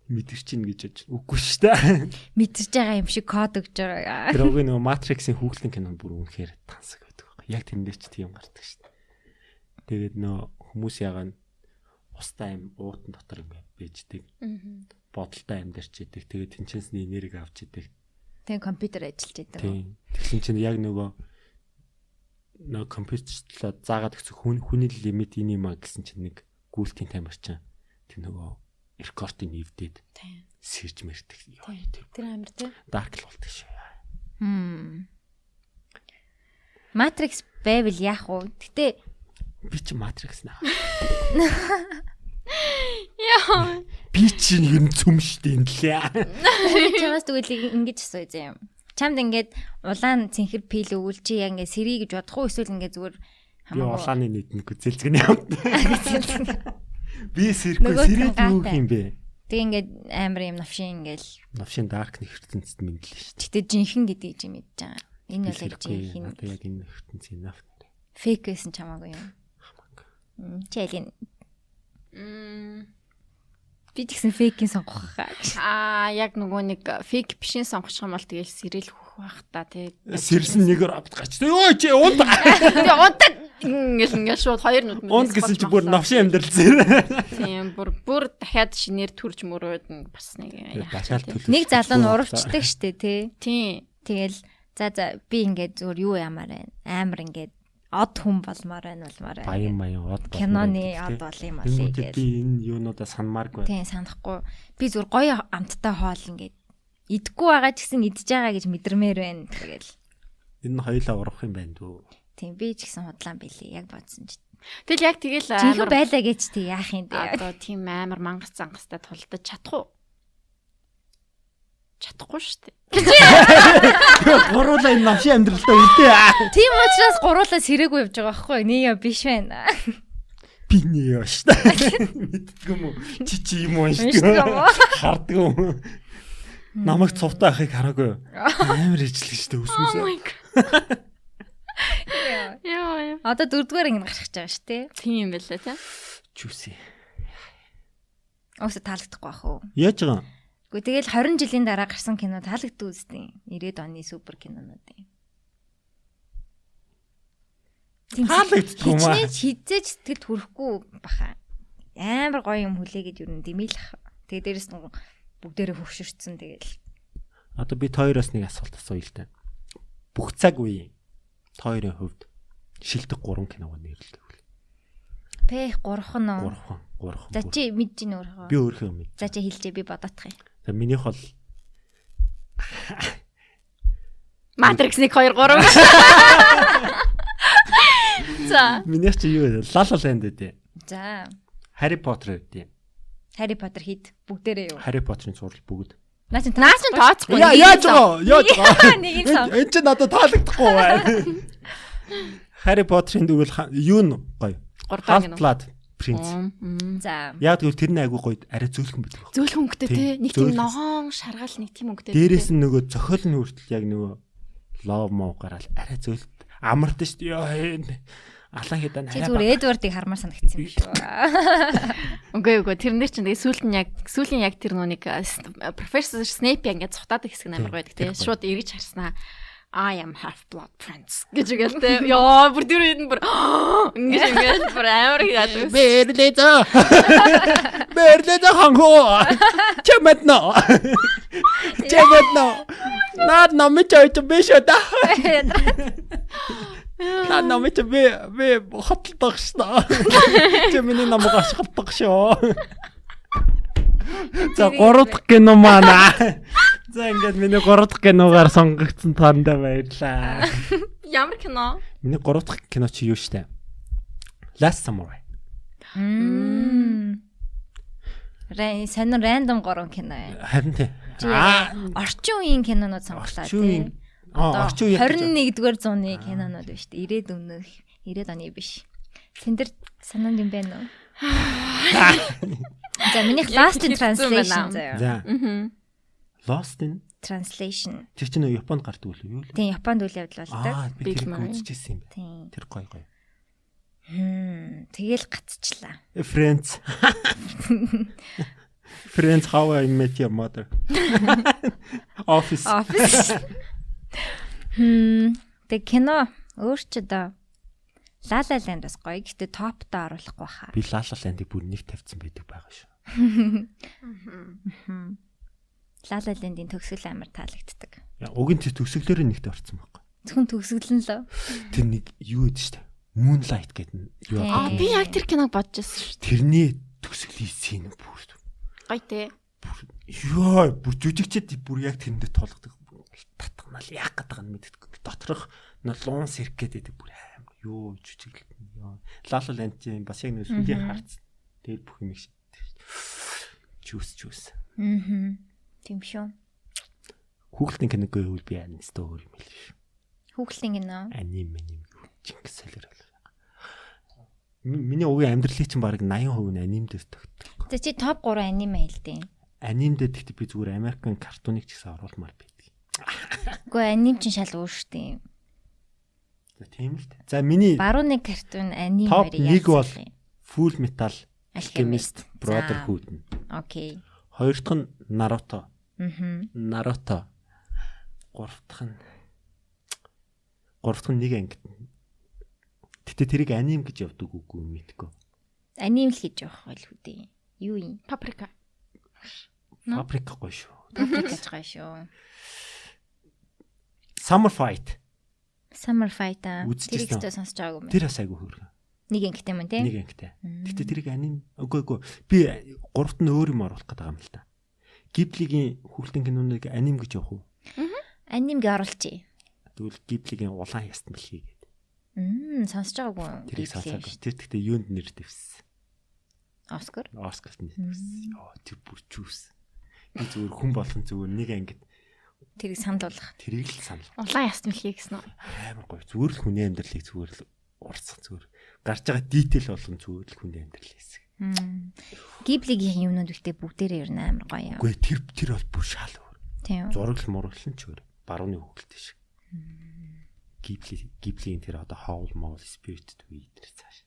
Speaker 1: Мэдэрч ийн гэж бодож үгүй шүү дээ.
Speaker 2: Мэдэрч байгаа юм шиг код өгж байгаа.
Speaker 1: Тэр нөгөө Matrix-ийн хүүхлэн кинонд бүр үнэхээр тансаг байдаг байхгүй. Яг тэндээ ч тийм гардаг шүү дээ. Тэгээд нөө хүмүүс ягаан устай аим уутан дотор ингээд бийждэг. Бодолтой амьдарч идэг. Тэгээд тэнцэнсний энерги авч идэг.
Speaker 2: Тэгээд компьютер ажиллаж идэг.
Speaker 1: Тийм. Тэгсэн чинь яг нөгөө компьютерлоо заагаад өгсөн хүний лимит энэ юм а гэсэн чинь нэг гүйлтийн таймер чинь тэр нөгөө рекордыг нэвдээд сэрж мэрдэг.
Speaker 3: Тэр амир тий.
Speaker 1: Dark л болдог шүү.
Speaker 2: Matrix байвал яах вэ? Гэтэ
Speaker 1: би чи Matrix наа.
Speaker 3: Яа.
Speaker 1: Би чи юм цөм штэ энэ лээ.
Speaker 2: Чамаас тэгвэл ингэж асууя зэ. Чамд ингээд улаан цэнхэр пил өгүүл чи яг ингээд сэрий гэж бодох уу эсвэл ингээд зүгээр
Speaker 1: хамаагүй улааны нийтнэг үзэлцгэн юм. Би сэргүй сэрээд юу юм бэ?
Speaker 2: Тэг ингээд амар юм навшин ингээл
Speaker 1: dark нэрхтэнцэд мэдлээ штэ.
Speaker 2: Гэтэ жинхэнэ гэдэг чи мэдэж байгаа. Энэ бол яг жинхэнэ.
Speaker 1: Одоо яг энэ нэрхтэнц enough.
Speaker 2: Фейк байсан ч хамаагүй юм. Чэлин. Би тэгсэн фейкийн сонгох хаа.
Speaker 3: Яг нөгөө нэг фейк бишийн сонгох юм бол тэгэл сэрэл хөх байх та тий.
Speaker 1: Сэрсэн нэгээр авт гач. Өө чи унд.
Speaker 3: Тэгээ унтаа ингээл шууд хоёр нүд мөн.
Speaker 1: Унд гэсэн чи бүр навшин амьдралцээ.
Speaker 3: Тийм бүр дахиад шинээр төрж мөрөөд бас нэг
Speaker 2: нэг залуу нь уралчдаг штэ тий.
Speaker 3: Тийм.
Speaker 2: Тэгэл за би ингээд зүгээр юу ямаар байна. Амар ингээд од хүн болмоор байна.
Speaker 1: Баян од бол.
Speaker 2: Киноны од бол юм аа
Speaker 1: гэж. Би энэ юунуудаа санамааргүй.
Speaker 2: Тийм санахгүй. Би зүгээр гоё амттай хоол ингээд идэггүй байгаа ч гэсэн идж байгаа гэж мэдрэмээр байна. Тэгэл.
Speaker 1: Энэ хоёлаа урах юм байна дүү.
Speaker 2: Тийм би ч гэсэн худлаан билээ. Яг бодсон ч.
Speaker 3: Тэгэл яг тэгэл
Speaker 2: амар байлаа гэж тий яах юм бэ?
Speaker 3: Одоо тийм амар мангас зангастай тулдаж чадах уу? Чадахгүй шүү дээ.
Speaker 1: Гуруула энэ навшин амьдралтай үлдээ.
Speaker 2: Тийм учраас гуруула сэрээгүй явж байгаа байхгүй нээ биш байна.
Speaker 1: Би нээ шүү дээ. Мэддэг юм уу? Чи юм уу шүү дээ. Харддаг юм. Намайг цувтаа ахыг хараагүй. Амар ижлэг шүү дээ өсвөөсөө.
Speaker 3: Яа.
Speaker 2: Одоо дөрөвдүгээр ингэ гарах гэж байгаа шүү дээ.
Speaker 3: Тийм юм байлаа тий.
Speaker 1: Чүсээ.
Speaker 2: Өөсө таалагдахгүй бах уу?
Speaker 1: Яаж байгаа?
Speaker 2: Гэхдээ тэгэл 20 жилийн дараа гарсан кино таалагддаг үстэй. 90-ад оны супер кинонууд юм.
Speaker 1: Таалагддаг юм аа.
Speaker 2: Хизээж сэтгэл хүрэхгүй баха. Амар гоё юм хүлээгээд юу н дэмийлэх. Тэгээ дээрэс нь бүгдээрээ хөвшөрцөн тэгэл.
Speaker 1: Одоо би тойроос нэг асуулт асууя л да. Бүх цаг үе тойрын хувьд шилдэг 3 киног нэрлэдэг.
Speaker 2: Пэх 3 нь уу?
Speaker 1: 3.
Speaker 2: За чи мэдэж ийн өөрөө.
Speaker 1: Би өөрөө мэд.
Speaker 2: За чи хэлжээ би бодоодох юм.
Speaker 1: За минийх бол
Speaker 3: Matrix 1 2 3. За.
Speaker 1: минийх чи юу вэ? La La Land дээ.
Speaker 2: За.
Speaker 1: Harry Potter дээ.
Speaker 2: Harry Potter хэд бүгдээрээ юу?
Speaker 1: Harry Potter-ын зураг бүгд.
Speaker 2: Наа чи
Speaker 3: Тооцохгүй.
Speaker 1: Яаж байгаа?
Speaker 2: Нэг юм сав.
Speaker 1: Энд чи надад таалагдахгүй байна. Harry Potter-ын дүүл юу нь гоё. Half-Blood Prince.
Speaker 2: За.
Speaker 1: Яг тэгвэл тэр нь айгүй гоё арай зөөлхөн байдаг.
Speaker 3: Зөөлхөн өнгөтэй те. Нэг тийм ногоон шаргал нэг тийм өнгөтэй.
Speaker 1: Дээрээс нь нөгөө зохиол нь хүртэл яг нөгөө love муу гараал арай зөөлт амард шүү дээ. Яа. Алан хэдэн
Speaker 2: Чи зүгээр Эдвардыг хармаар санагдсан юм шүү.
Speaker 3: Үгүй тэрнэр чинь тэгээ сүүлийн яг тэр нүг профессор Снейп ингээд цухтаад хэсэг амар гоё гэдэг те. Шууд эргэж харснаа I am Half-Blood Prince гэж үгэлтэй. Яа бүр тэр үед бүр ингээд бүр амар яадаг.
Speaker 1: Бэрлэзэ ханхоо. Чэмэтно. Наад намч ойч биш өдөө. Наад намч би хотолдог шнаа. Чи миний намайг ашигладаг шүү. За 3 дахь кино маань. За ингээд миний 3 дахь киногаар сонгогдсон танд баярлаа.
Speaker 3: Ямар кино?
Speaker 1: Миний 3 дахь кино чи юу штэ? Last Samurai.
Speaker 2: Сонин рандом 3 кино ээ.
Speaker 1: Харин тий.
Speaker 2: Орчин үеийн кинонууд сонголоо тий.
Speaker 1: Орчин үеийн
Speaker 2: 21-р зууны кинонууд байна шүү дээ. 90-ад өмнөх 90-ад оны биш. Тэн дээр санаанд юм байна уу? За минийх Lost in Translation заяа.
Speaker 1: За. Lost in
Speaker 2: Translation.
Speaker 1: Тэр чинь Японд гардаг үл юу?
Speaker 2: Тийм Японд үйл явдал болдог.
Speaker 1: Би тэр үзчихсэн юм байна.
Speaker 2: Тийм.
Speaker 1: Тэр гоё.
Speaker 2: Тэгэл гацчлаа.
Speaker 1: Friends. Friends, How I Met Your Mother. Office.
Speaker 2: Тэг кино өөрчдөө La La Land-аас гоё. Гэтэ топд оруулахгүй хаа.
Speaker 1: Би La La Land-ыг бүр нэг тавьсан байдаг байгаа шүү.
Speaker 2: La La Land-ийн төгсгөл амар таалагддаг.
Speaker 1: Уг нь тэр төгсгөлөөр нэгт орсон байхгүй.
Speaker 2: Зөвхөн төгсгөл нь л.
Speaker 1: Тэр нэг юу гэдэг шүү дээ. Moonlight гэдэг нь юу аа.
Speaker 3: Би яг тэр киног бодож байсан шүү.
Speaker 1: Тэрний төгсгөлийн сцен бүр
Speaker 3: Гоё те.
Speaker 1: ёо бүр жүжигчд бүр яг тэрэндээ тоологдог. Татгнаал яах гэдэг нь мэддэг. Доторх луун сэрх гэдэг бүр аим ёо жүжиглэлт ёо. La La Land-ийн бас яг нэг сүлийн харц. Тэр бүх юм шиг. Чүүс.
Speaker 2: Тийм шүү.
Speaker 1: Хүүхэлдэйн киног гэвэл би яа нэстэ өөр юм хэлээ шүү.
Speaker 2: Хүүхэлдэйн кино.
Speaker 1: Аним Чингис солиор. Миний угийн амьдралын чинь баг 80% нь анимдээс тогтдог.
Speaker 2: За чи топ 3 аниме хэлдэг.
Speaker 1: Анимдээ гэхдээ би зүгээр Американ картуныг ч гэсэн оруулмаар байдаг.
Speaker 2: Гэхдээ аним чинь шал өөр штеп.
Speaker 1: За тийм л дээ. За миний
Speaker 2: барууны картун аним
Speaker 1: топ
Speaker 2: хоёрыг
Speaker 1: 1 бол Full Metal
Speaker 2: Alchemist
Speaker 1: Brotherhood.
Speaker 2: Окей.
Speaker 1: Хоёр дахь нь Naruto.
Speaker 2: Наруто.
Speaker 1: Гурав дахь нь нэг анги. Гэтэ тэрийг аним гэж явдаг үгүй мэдгүй.
Speaker 2: Аним л гэж явах байл үү. Юу юм?
Speaker 3: Paprika.
Speaker 1: Paprika гоё шүү.
Speaker 2: Paprika гоё шүү.
Speaker 1: Summer Fight.
Speaker 2: Summer Fight аа.
Speaker 1: Үзчихсэн.
Speaker 2: Тэрийг ч сонсож байгаагүй юм.
Speaker 1: Тэр бас айгүй хөөрхөн.
Speaker 2: Нэг ангитай юм тий?
Speaker 1: Нэг ангитай. Гэтэ тэрийг аним үгүй би гуравт нь өөр юм оруулах гэдэг юм л та. Ghibli-гийн хүүхдийн киноныг аним гэж явах уу?
Speaker 2: Анимг оруулчих.
Speaker 1: Тэгвэл Ghibli-гийн улаан ястан бэлхий гэдэг.
Speaker 2: Сонсож байгаагүй.
Speaker 1: Тэрийг сонсоогүй. Тэр гэхдээ юунд нэр дэвсэн?
Speaker 2: Оскар
Speaker 1: нэр дэвсэн. Тэр бүр чүүс. Би зүгээр хүн болгон зүгээр нэг ангид
Speaker 2: тэрийг сануулах.
Speaker 1: Тэрийг л санал.
Speaker 3: Улаан яст мэлхий гэсэн үү?
Speaker 1: Амар гоё. Зүгээр л хүний амьдралыг зүгээр л урсгах зүгээр. Гарч байгаа дийтейл болгон зүгээр л хүний амьдрал хэсэг.
Speaker 2: Ghibli-гийн юмнууд үлдээ бүгдээрээ ер нь амар гоё юм.
Speaker 1: Үгүй тэр бол бүр шал өөр.
Speaker 2: Тийм.
Speaker 1: Зураг мураглал нь ч өөр. Барууны хөглөлт шиг. Ghibli-ийн тэр одоо Howl, Spirited Away тэр цааш.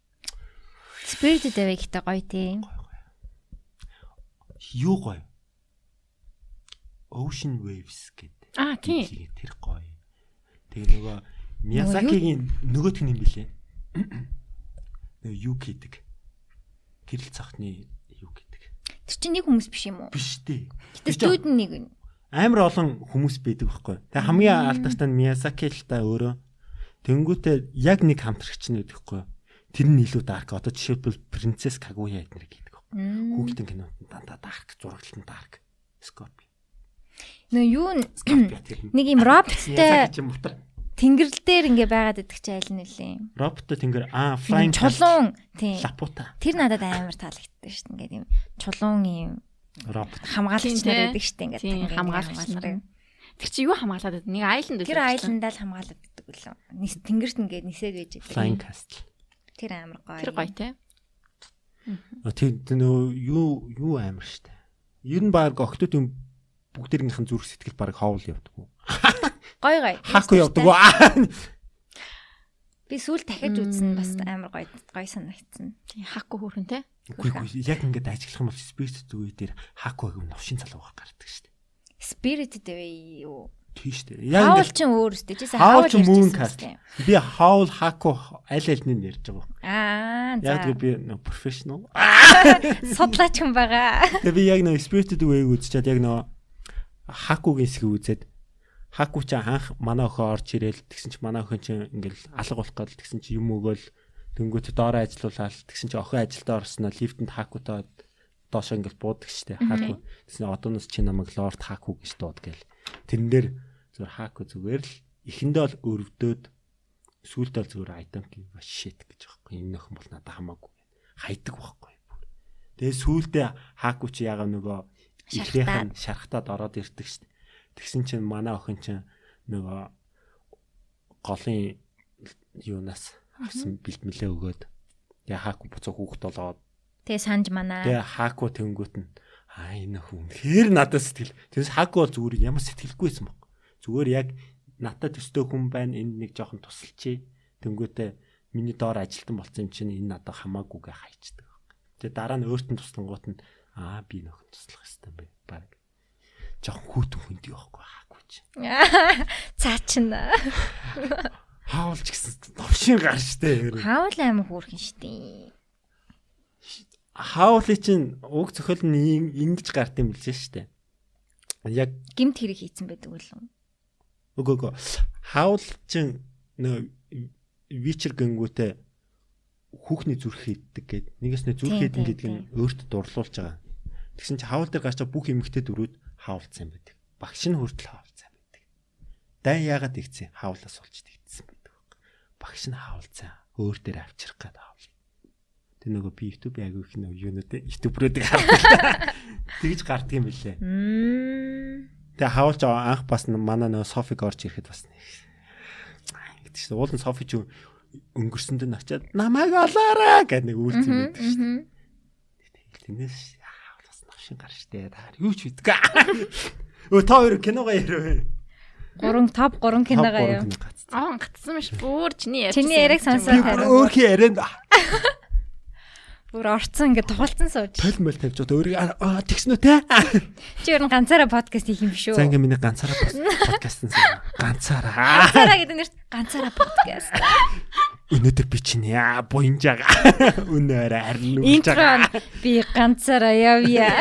Speaker 2: Spirited Away гэдэг гоё тийм.
Speaker 1: Юу гоё? Ocean Waves гэдэг.
Speaker 3: Тийм.
Speaker 1: Тэр гоё. Тэгээ нөгөө Miyazaki-гийн нөгөөх нь юм билээ. Нөгөө юу гэдэг. Гэрэл цахны юу гэдэг.
Speaker 2: Тэр чинь нэг хүмүүс биш юм уу?
Speaker 1: Биш дээ.
Speaker 2: Гэтэ студид нэг нь.
Speaker 1: Амар олон хүмүүс байдаг байхгүй. Тэгээ хамгийн алдартай нь Miyazaki л та өөрөө. Тэнгүүтээ яг нэг хамтрагч нь байдаг байхгүй. Тэр нь илүү dark. Одоо жишээлбэл Princess Kaguya эднэр гэдэг. Хүүхдийн кинонд дандаа dark, зураглал нь dark. Scorpion.
Speaker 2: Юу нэг юм роботтой тэнгэрл дээр ингээ байгаад идэх чи айл нь үлээ.
Speaker 1: Роботтой тэнгэр flying
Speaker 2: чулуун тийм.
Speaker 1: Лапута.
Speaker 2: Тэр надад амар таалагддаг шүү дээ. Ингээд юм чулуун юм
Speaker 1: робот
Speaker 2: хамгаалагч нар байдаг шүү дээ. Ингээд
Speaker 3: хамгаалагч нар. Тэр чи юу хамгаалаад байдаг? Нэг айланд үү?
Speaker 2: Тэр айландаа л хамгаалаад байдаг үлээ. Тэнгэрт ингээд нисээд байж байдаг.
Speaker 1: Flying Castle.
Speaker 2: Тэр амар гоё.
Speaker 3: Тэр гоё те.
Speaker 1: Тэр юу амар штэ. Ер нь баг октодын бүгдэрийнхэн зүрх сэтгэл баг хоол явдаг.
Speaker 2: Гоё гоё.
Speaker 1: Хаку явдаг.
Speaker 2: Би сүүл дахиж үзсэн бас амар гоё санагдсан.
Speaker 3: Хаку хөөрхөн те.
Speaker 1: Үгүй яг ингээд ажиглах юм бол Spirit үе дээр хаку гэх новшин залууга гардаг штэ.
Speaker 2: Spirit дээ юу?
Speaker 1: Тийм штэ.
Speaker 2: Яг ингээд ч өөр штэ. Жисэн
Speaker 1: хаул ч Moon Cast. Би хаул хаку аль альнийг ярьж байгаа.
Speaker 2: За.
Speaker 1: Яг би профешнл.
Speaker 2: Судлаач хүн байгаа.
Speaker 1: Тэгээ би яг Spirit үеийг үзчихээд яг хакугийн хэсгийг үзээд хаку ч анх манай охин орж ирээл тэгсэн чи манай охин чинь ингээл алга болох гал тэгсэн чи юм өгөөл дөнгөт доороо ажилуулаад тэгсэн чи охин ажилдаа орсноо лифтэнд хакутаа доошоо ингээл буудаг штэ хаку тэгсэн одооноос чи намайг лорд хаку гэж дууд гээл тэрэн дээр зүгээр хаку зүгээр л эхэндээ бол өрөвдөөд сүүлдээ л зүгээр айтам гин shit гэж байхгүй энэ охин бол надад хамаагүй хайдаг байхгүй тэгээ сүүлдээ хаку чи ягаа нөгөө ихрийнхэн шархтаад ороод ирдэг штэ тэгсэн чинь манай охин чинь нөгөө голын юунаас авсан бэлтмэлээ өгөөд тэгээ хаку буцаа хүүхд болоод
Speaker 2: тэгээ санж манаа
Speaker 1: тэгээ хаку тэнгүүт нь энэ хүн хэр надад сэтгэл тэгээс хаку бол зүгээр ямар сэтгэлгүйсэн баг зүгээр яг надад төстэй хүн байна энд нэг жоохон тусалчи тэнгүүтээ миний доор ажилтан болсон юм чинь энэ надад хамаагүйгээ хайчдаг тэгээ дараа нь өөртөө туслангууд нь би нөхөн туслах хэвээр бэ баг жоохон хүүтэн хүнд явахгүй хаагүй чи.
Speaker 2: Цаа чин.
Speaker 1: Хаулч гэсэн новшин гар штэ.
Speaker 2: Хаул аим хөөрхөн штэ.
Speaker 1: Хаулын чинь уг цохол нь ингэж гарт юм билээ штэ. Яг
Speaker 2: гимт хэрэг хийцэн байдаг үлээ.
Speaker 1: Үгүй. Хаул чинь нөө вичер гэнгүүтээ хүүхний зүрх хийдэг гээд нэгээс нэ зүрх хийдэн гэдэг нь өөртөө дурлуулж байгаа. Тэгсэн чи хаул дээр гарчаа бүх эмэгтэй дөрүүд хаулцсан байдаг. Багш нь хүртэл хаулцсан байдаг. Дан яагаад игцэн хаулаас олж тэгдсэн байдаг. Багш нь хаулцсан өөр дээр авчрах гээд хаул. Тэг нөгөө би YouTube яг их нэг юунуудэ YouTube-руудыг хардаг. Тэгж гардг юм билээ. Тэг хаулж анх бас манай нөгөө Софиг орж ирэхэд бас гэдэг чинь уулын Софи ч өнгөрсөнд нь очиад намайг олоорой гэдэг нэг үйлцэн байдаг шүү дээ. Тэгнээс бас новшин гар штэ. Та юу ч бидгээ. Өө та хоёр киногоо ярив.
Speaker 2: 3 киногоо юу.
Speaker 3: Гацсан биш бүр чиний яриа.
Speaker 2: Чиний яриаг сонсоод
Speaker 1: харин өөрхий ярианд
Speaker 2: бүр орцсон ингээд тухалцсан сууж.
Speaker 1: Толмол тавьж одоо өөрийг тэгсэн үү те?
Speaker 2: Чи ер нь ганцаараа подкаст хийх юм шүү.
Speaker 1: За ингээ миний ганцаараа подкаст хийсэн. Ганцаараа.
Speaker 2: Ганцаараа гэдэг нэрт ганцаараа подкаст.
Speaker 1: Өнөөдөр би чинь буянж байгаа. Өнөөрэ харин үгж байгаа.
Speaker 2: Би ганцаараа явъя.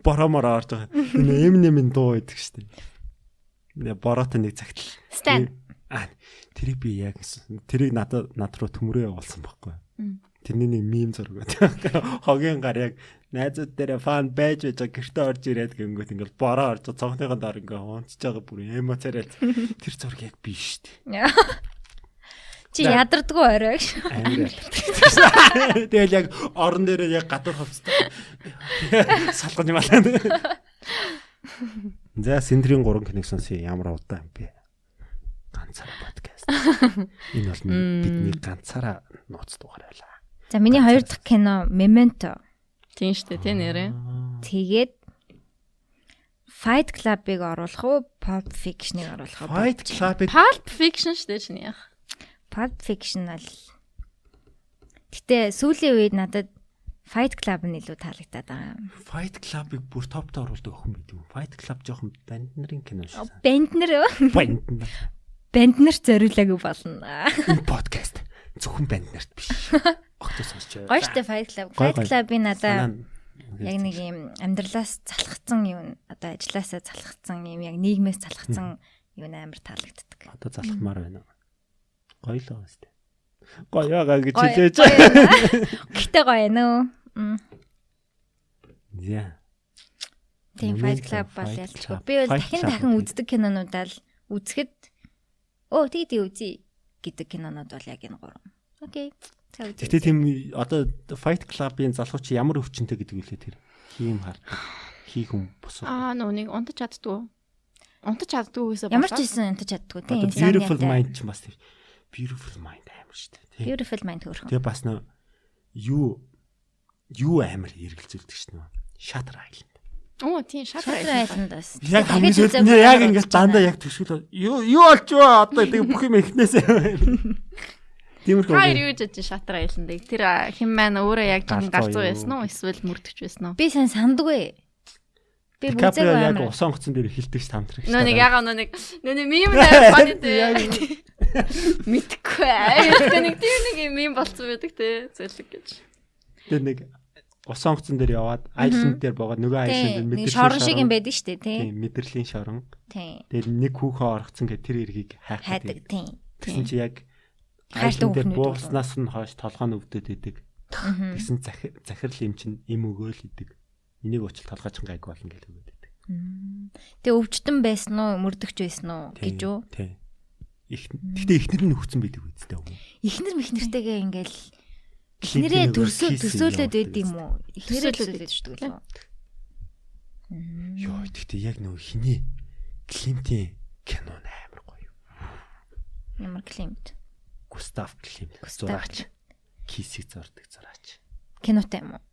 Speaker 1: Боромоор орж байгаа. Энэ Eminem-ийн дуу байдаг шүү дээ. Бороотой нэг цагт л.
Speaker 3: Stan.
Speaker 1: Тэрийг би яг тэрийг над руу төмөрөө явуулсан байхгүй. Тэрний нэг мем зураг байдаг. Хогийн гар яг найзууд дээр фан байж гэртээ орж ирээд гингүүт ингээл бороо орж цонхныхоо доор ингээ онцож байгаа бүр эмоцараад тэр зураг яг би шүү дээ.
Speaker 2: Чи ядардгүй орой.
Speaker 1: Тэгэл яг орон дээр яг гадуур хувцтай. Салгаж малаа. За Синдрийн 3 киног сонсъё ямар удаан бэ? Ганцаараа подкаст. Энэ бол бидний ганцаараа нууц дугаар байлаа.
Speaker 2: За миний 2 дахь кино Memento.
Speaker 3: Тийм шүү дээ, тийм нэрээ.
Speaker 2: Тэгээд Fight Club-ыг оруулах уу, Pulp Fiction-ыг оруулах уу?
Speaker 1: Fight Club-ыг
Speaker 3: Pulp Fiction шүү дээ чиний яах.
Speaker 2: Pulp Fiction ал. Гэтэ сүүлийн үед надад Fight Club нь илүү таалагдаад байгаа.
Speaker 1: Fight Club-ыг бүр топт оруулдаг охин байдаг. Fight Club жоохон банд нарын кино шүү.
Speaker 2: Банд нарт зориулаагүй болно.
Speaker 1: Энэ подкаст зөвхөн банд нарт биш. Огтос сонсч байгаа.
Speaker 2: Гоё штэ Fight Club. Fight Club-ийн надаа яг нэг юм амьдралаас залхацсан юм, одоо ажилласаа залхацсан юм, яг нийгмээс залхацсан юу амар таалагддаг.
Speaker 1: Одоо залхамаар байна. Гоё л байгаа штэ. Гоё байгаа гэж хэлээж.
Speaker 2: Гэтэ гоё нөө.
Speaker 1: Яа.
Speaker 2: Тийм Fight Club бол ялчгүй. Би бол дахин үздэг кинонуудаа л үзэхэд тэгээд үзье гэдэг кинонууд бол яг энэ гурван. Окей.
Speaker 1: Гэтэ тийм одоо Fight Club-ийн залхууч ямар өвчнөд гэдэг үлээ тэр. Хийм хардаг. Хийх юм босоо.
Speaker 3: Нүг унтаж чаддгүй. Унтаж чаддгүй гэсэн
Speaker 2: ямар ч хийсэн унтаж чаддгүй тийм.
Speaker 1: Beautiful Mind ч бас тийм. Beautiful Mind амар шүү дээ.
Speaker 2: Beautiful Mind хөөрхөн.
Speaker 1: Тэгээ бас нөө юу амар эргэлзүүлдэг шнэ. Shutter Island.
Speaker 3: Тийм
Speaker 2: Shutter Island-аас.
Speaker 1: Яг хамгийн зөв яг ингэж дандаа яг төшгөл юу болж байгаа одоо тэгээ бүх юм эхнээсээ. Тиймэрхүү.
Speaker 3: Хоёр юу гэж Shutter Island-ыг тэр хэн маань өөрөө яг тийм галзуу байсан уу эсвэл мөрдөгч байсан уу?
Speaker 2: Би сайн сандгүй. Би
Speaker 1: үзег яг усан гоцсон дээр хилдэг ш тамтрах.
Speaker 3: Нүг ягаа нүг мим дээр бод дээ. Мэдгүй. Нэг тийм нэг мим болцсон байдаг те. Зөвлөг гэж.
Speaker 1: Тэр нэг усан гоцсон дээр яваад Island дээр богоод нөгөө Island
Speaker 2: мэдэрлийн шорон шиг юм байдаг штэ тий.
Speaker 1: Тийм мэдэрлийн шорон.
Speaker 2: Тийм.
Speaker 1: Тэр нэг хүүхэн оргцсон гэ тэр эргийг
Speaker 2: хайдаг тийм.
Speaker 1: Тэгсэн чи яг
Speaker 2: хайртай
Speaker 1: хүүхнүүд бууснаас нь хойш толгой нь өвдөд идэг. Тэгсэн захирал юм чин им өгөөл идэг. Энийг уучлал толгойч гайг болно гэж өгөөд идэг.
Speaker 2: Тэгээ өвчтөн байсан уу, мөрдөгч байсан уу гэж үү?
Speaker 1: Тийм. Гэхдээ ихнэр нь өгцөн байдаг үстэй үү?
Speaker 2: Ихнэр михнэртэйгээ ингээл ихнэрээ төсөөлөд байд юм уу? Ихнэрээ төсөөлөд шүү дээ.
Speaker 1: Йоо, гэхдээ яг нөгөө хиний Климтийн кино амар гоё.
Speaker 2: Ямар Климт?
Speaker 1: Густав Климт. Зураач. Кисийг зурдаг зураач.
Speaker 2: Кинотой юм уу?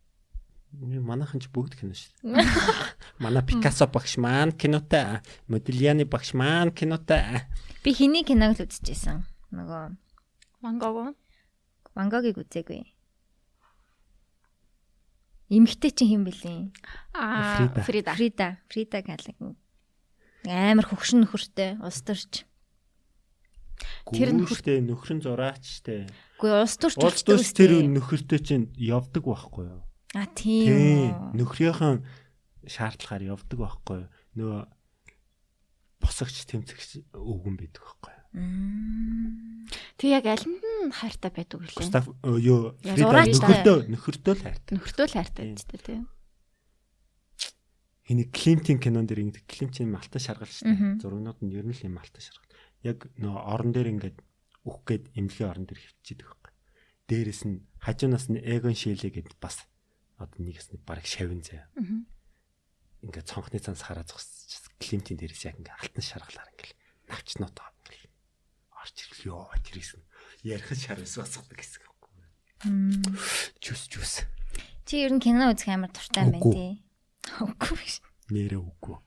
Speaker 1: Манайхан ч бүгд кино шүү. Манай Пикассо багш маань кинотой, Модильяны багш маань кинотой.
Speaker 2: Би хиний киног л үзчихсэн. Нөгөө Ван Гогийг үзээгүй. Эмэгтэй чинь хэн бэлээ? Фрида Калин. Амар хөгшин нөхөртэй, улс төрч.
Speaker 1: Тэр нөхөртэй нөхрөн зураачтэй.
Speaker 2: Үгүй улс төрч
Speaker 1: тэр нөхөртэй чинь явдаг байхгүй юу?
Speaker 2: Тийм.
Speaker 1: Нөхрийнхэн шаардлагаар явдаг байхгүй юу? Нөгөө босогч тэмцэгч өвгөн байдаг байхгүй юу?
Speaker 3: Тэг яг аль нь хайртай байдаг үлээ.
Speaker 1: Густав юу нөхөртөө л хайртай.
Speaker 3: Нөхөртөө л хайртай гэдэг тийм.
Speaker 1: Хэний Климтийн кинон дээр ингэ Климтийн малтан шаргал шүү дээ. Зургнууд нь ер нь л юм малтан шаргал. Яг нөгөө орон дээр ингээд үх гээд эмнэлгийн орон дээр хөвчихэд байхгүй. Дээрээс нь хажуунаас нь Эгон Шилэ гэд бас одоо нэгээс нь бараг шавин заяа. Ингээд цонхны цанс хараа зогсож Климтийн дээрээс яг ингээд алтан шаргалаар ингээд навчнууд ингээд орж ирэл ёо тэрээс нь ярих шарвс басгадаг гэсэн үг. Жүс.
Speaker 2: Чи ер нь кино үзэх амар дуртай юм байна тий. Үгүй биш.
Speaker 1: Нэрээ үгүй.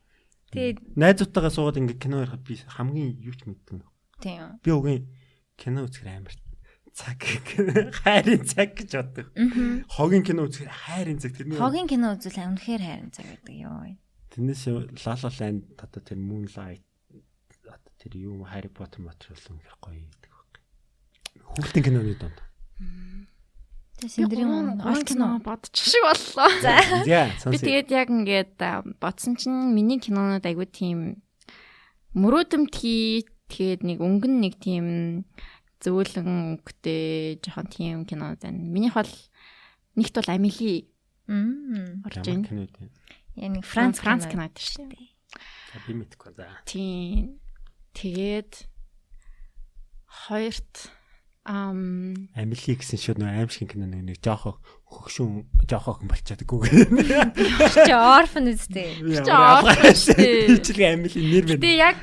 Speaker 2: Тэгээд
Speaker 1: найзуудтайгаа суугаад ингээд кино ярихад би хамгийн юу ч мэддэг нөө.
Speaker 2: Тийм.
Speaker 1: Би үгүй кино үзэхэр амар цаг хайрын цаг гэж боддог. Хогийн кино үзэхэр хайрын цаг тэрний.
Speaker 2: Хогийн кино үзвэл үнэхээр хайрын цаг байдаг ёо.
Speaker 1: Тэрнээс La La Land одоо тэр Moonlight одоо тэр юу Harry Potter материал үнэхээр гоё гэдэг баг. Хүүхдийн киноны донд.
Speaker 2: Тэсэн дэрийн
Speaker 3: кино бодчих шиг боллоо. Би тэгээд яг ингээд бодсон чинь миний кинонууд айгүй тийм мөрөөдмтгий тэгээд нэг өнгөн нэг тийм зөөлөн өнгөтэй жоохон тийм кинонууд байна. Минийх бол нэгт бол Амели орж байна.
Speaker 2: Яг Франц
Speaker 3: кинод шүү дээ.
Speaker 1: За би мэдгүй за.
Speaker 3: Тийм. Тэгээд хоёрт
Speaker 1: Амели гэсэн шууд нөө аимшиг кино нэг жоохоо хөгшүүн жоохоохон болчихадаггүй.
Speaker 2: Чи орфан үстэй.
Speaker 1: Ичл Амели нэр байна.
Speaker 3: Тэ яг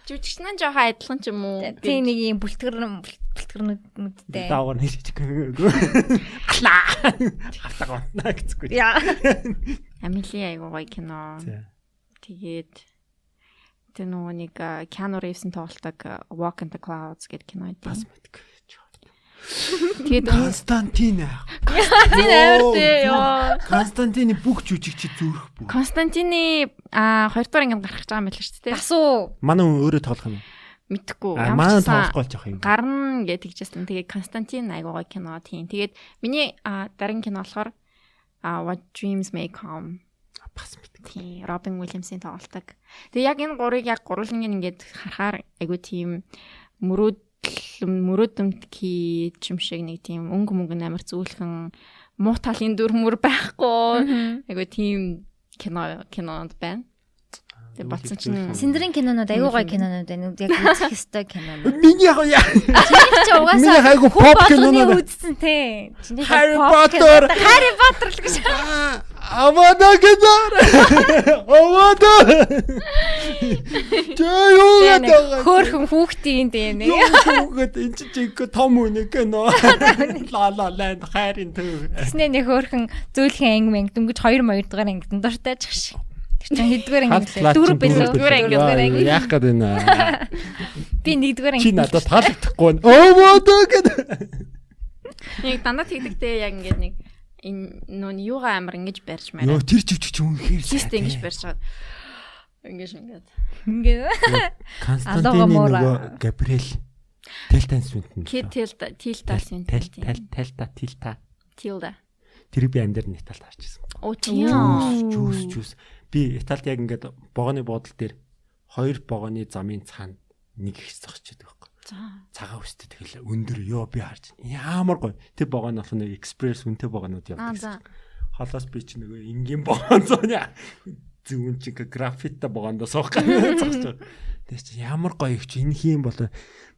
Speaker 3: жүжигчнээ жоохоо адилхан ч юм уу.
Speaker 2: Тийм нэг юм бүлтгэрнүүдтэй.
Speaker 1: Даагаар хийчихгүй. Хатаг оноо гэцгүй.
Speaker 2: Яа.
Speaker 3: Амели айгуу гоё кино. Тэгээд тэр нөгөө нэг Keanu Reeves-ийн тоглолтог Walk in the Clouds гэдэг кино байдаг.
Speaker 1: Бас мэдгүй.
Speaker 3: Тэгээд
Speaker 1: Константин
Speaker 3: амар дээ ёо.
Speaker 1: Константины бүх жүжигчид зүрх бүх.
Speaker 3: Константины 2 дугаар ангид гарах гэж байгаа юм байна шүү дээ.
Speaker 2: Бас уу.
Speaker 1: Манай хүн өөрөө тоглох юм.
Speaker 3: Мэдхгүй.
Speaker 1: Ямар ч тоглохгүй жоох юм.
Speaker 3: Гарна гэж тэгжсэн. Тэгээд Константин айгуу гоё кино тийм. Тэгээд миний дараагийн кино болохоор What Dreams May Come.
Speaker 1: Бас мэдгүй.
Speaker 3: Тийм. Робин Уильямсийн тоглолтог. Тэгээд яг энэ гурыг яг гурван ингээд харахаар айгуу тийм мөрөөдөл мөрөөдөмт кий юм шиг нэг тийм өнгө амар зөөлхөн муу талын дүрмөр байхгүй. Айгу тийм кинонд байна. Тэг батсан чинь
Speaker 2: Синдрийн кинонууд аюу гай кинонууд байна. Яг үзэх ёстой кинонууд.
Speaker 1: Миний яг
Speaker 2: Чи угаасаа
Speaker 1: Миний хайгу pop кинонууд
Speaker 2: үзсэн те.
Speaker 1: Harry Potter
Speaker 2: л гэж.
Speaker 1: Авада гэдэг. Авада. Чаяа яагаад
Speaker 2: Хөөрхөн хүүхдийн дээ нэг.
Speaker 1: Хүүхэд энэ чинь том үнэ кино. La La Land хайрын төв.
Speaker 2: Тэснэ нэг хөөрхөн зөөлхөн анги дөнгөж 2 дугаар ангид дуртай ч гш. Тэр чинь хэдгээр анги лээ. 4 билүү.
Speaker 1: Яах гээд байна.
Speaker 2: Би 1-р анги.
Speaker 1: Чи надад таалагдахгүй. Авада гэдэг.
Speaker 3: нэг дандаа тэгдэгтэй яг ингээд нэг энэ нөө юугаа амар ингэж барьж маа.
Speaker 1: Йоо тэр чивч үнэхээр
Speaker 3: Систем ингэж барьж чад. Ингээд.
Speaker 1: Константин нөгөө Габриэл Тэлтан свинтэн.
Speaker 3: Тилта свинтэн. Тилда.
Speaker 1: Тэр би андэр нэг талд харчихсан.
Speaker 3: Оо тийм.
Speaker 1: Жүүс. Би Италид яг ингээд богоны буудлын дээр 2 богоны замын цаана нэг их зогсчихэд байхгүй. Цагаан үстэй тэгэл өндөр ёо би харж ямар гоё. Тэр богоно болох нэг экспресс үнэтэй богонууд явдаг. Холоос би ч нөгөө энгийн богон зооны зүүн чиг граффита богондоо суух гэж. Тэр чи ямар гоё их чи энэ хийм болоо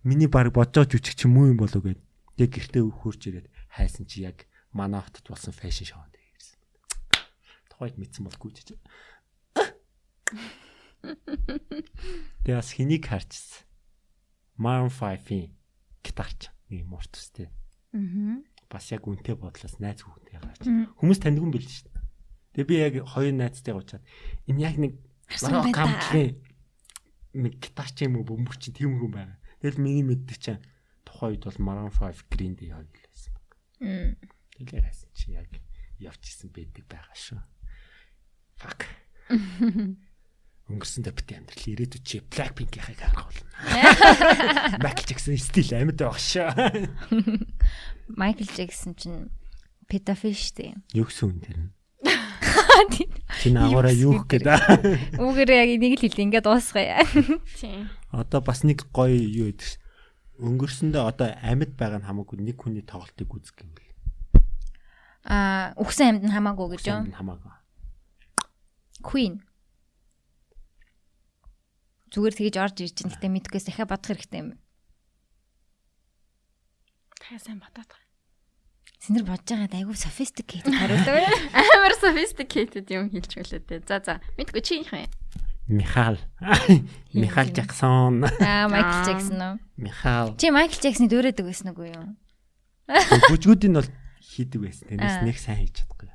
Speaker 1: миний баг бодож жүжиг ч юм уу юм болоо гэд. Яг гэртээ хөрж ирээд хайсан чи яг манай хотод болсон фэшн шоунд ирсэн. Тухайд мэдсэн болгүй ч. Тэгээс хэнийг харчихсан. Maroon 5-ийн гитарч нэг мурт үстэй. Бас яг үнтэй бодлоос найз хүүхдээ гарч. Хүмүүс таньдгүй юм биш шүү дээ. Тэгээ би яг хоёр найзтай уучаад энэ яг нэг камтлын нэг гитарч юм уу бөмбөр чинь тийм хүн байгаа. Тэгэл миний мэддэг чинь тухайн үед бол Maroon 5 Green Day хоёулайсан баг. Тэгээ хайсан чи яг явчихсан байдаг байгаа шүү. Fuck. Өнгөрсөн дэвтэ амьдрал ирээдүйд чи Blackpink-ийг харах болно. Michael Jackson стил амьд байх шүү.
Speaker 2: Michael Jackson чинь pedophile шүү дээ.
Speaker 1: Юу гэсэн юм тэр нь? Чи наагаараа юу гэдэг?
Speaker 2: Үгээр яг энийг л хэлээ ингээд дуусгая.
Speaker 3: Тийм.
Speaker 1: Одоо бас нэг гоё юу гэдэг. Өнгөрсөндөө одоо амьд байгаа нь хамаагүй нэг хүний тоглолтыг үзэх гэвэл.
Speaker 2: Үхсэн амьд нь хамаагүй гэж юу?
Speaker 1: Хамаагүй.
Speaker 2: Queen. Зүгээр тэгэж орж ирж чинь гэтээ мэдгүйс дахиад бодох хэрэгтэй юм.
Speaker 3: Та сайн бодоод байгаа.
Speaker 2: Синэр бодож байгаад айгүй sophisticated хариултаа.
Speaker 3: Амар sophisticated юм хэлж гэлээ дээ. За мэдгүй чи их юм.
Speaker 1: Michael Jackson.
Speaker 2: Michael Jackson уу?
Speaker 1: Michael.
Speaker 2: Чи Michael Jackson дөрөөдөг байсан уу юу?
Speaker 1: Бүжгүүдийн бол хийдэг байсан. Тэрнээс нэг сайн хийж чадахгүй.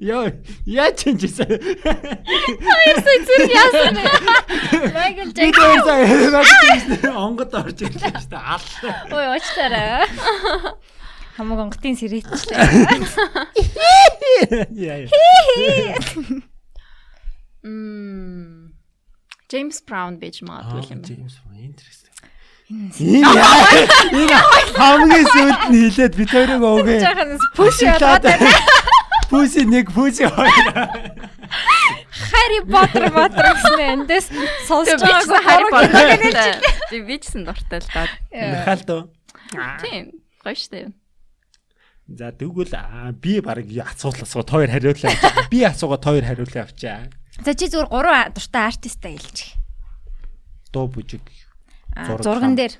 Speaker 1: Яа, яач юм жисэн.
Speaker 2: Яасан зүрх яасан. Michael Jackson.
Speaker 1: Онгод орж ирлээ шүү дээ. Ал.
Speaker 2: Ой, очтараа. Хамаг онготын сэрээчлээ.
Speaker 1: Яа.
Speaker 3: James Brown бэж магадгүй юм.
Speaker 1: James Brown interesting. Энэ хамгийн сүүлд нь хэлээд би тэрийг өгөө.
Speaker 2: Жаханаас push яваад байна.
Speaker 1: Push нэг push хоёр.
Speaker 2: Harry Potter гэсэн эндээс сонсож байгаагүй
Speaker 3: Harry Potter. Би бичсэн дуртай л даа.
Speaker 1: Михаил дөө.
Speaker 3: Тийм. Гоё штэ.
Speaker 1: За тэгвэл би баг асуулт хоёр хариулаа. Би асуугаад хоёр хариулаа авчаа.
Speaker 2: За чи зүгээр 3 дуртай артистаа хэлчих.
Speaker 1: Дуу бүжиг.
Speaker 2: Зурган дээр.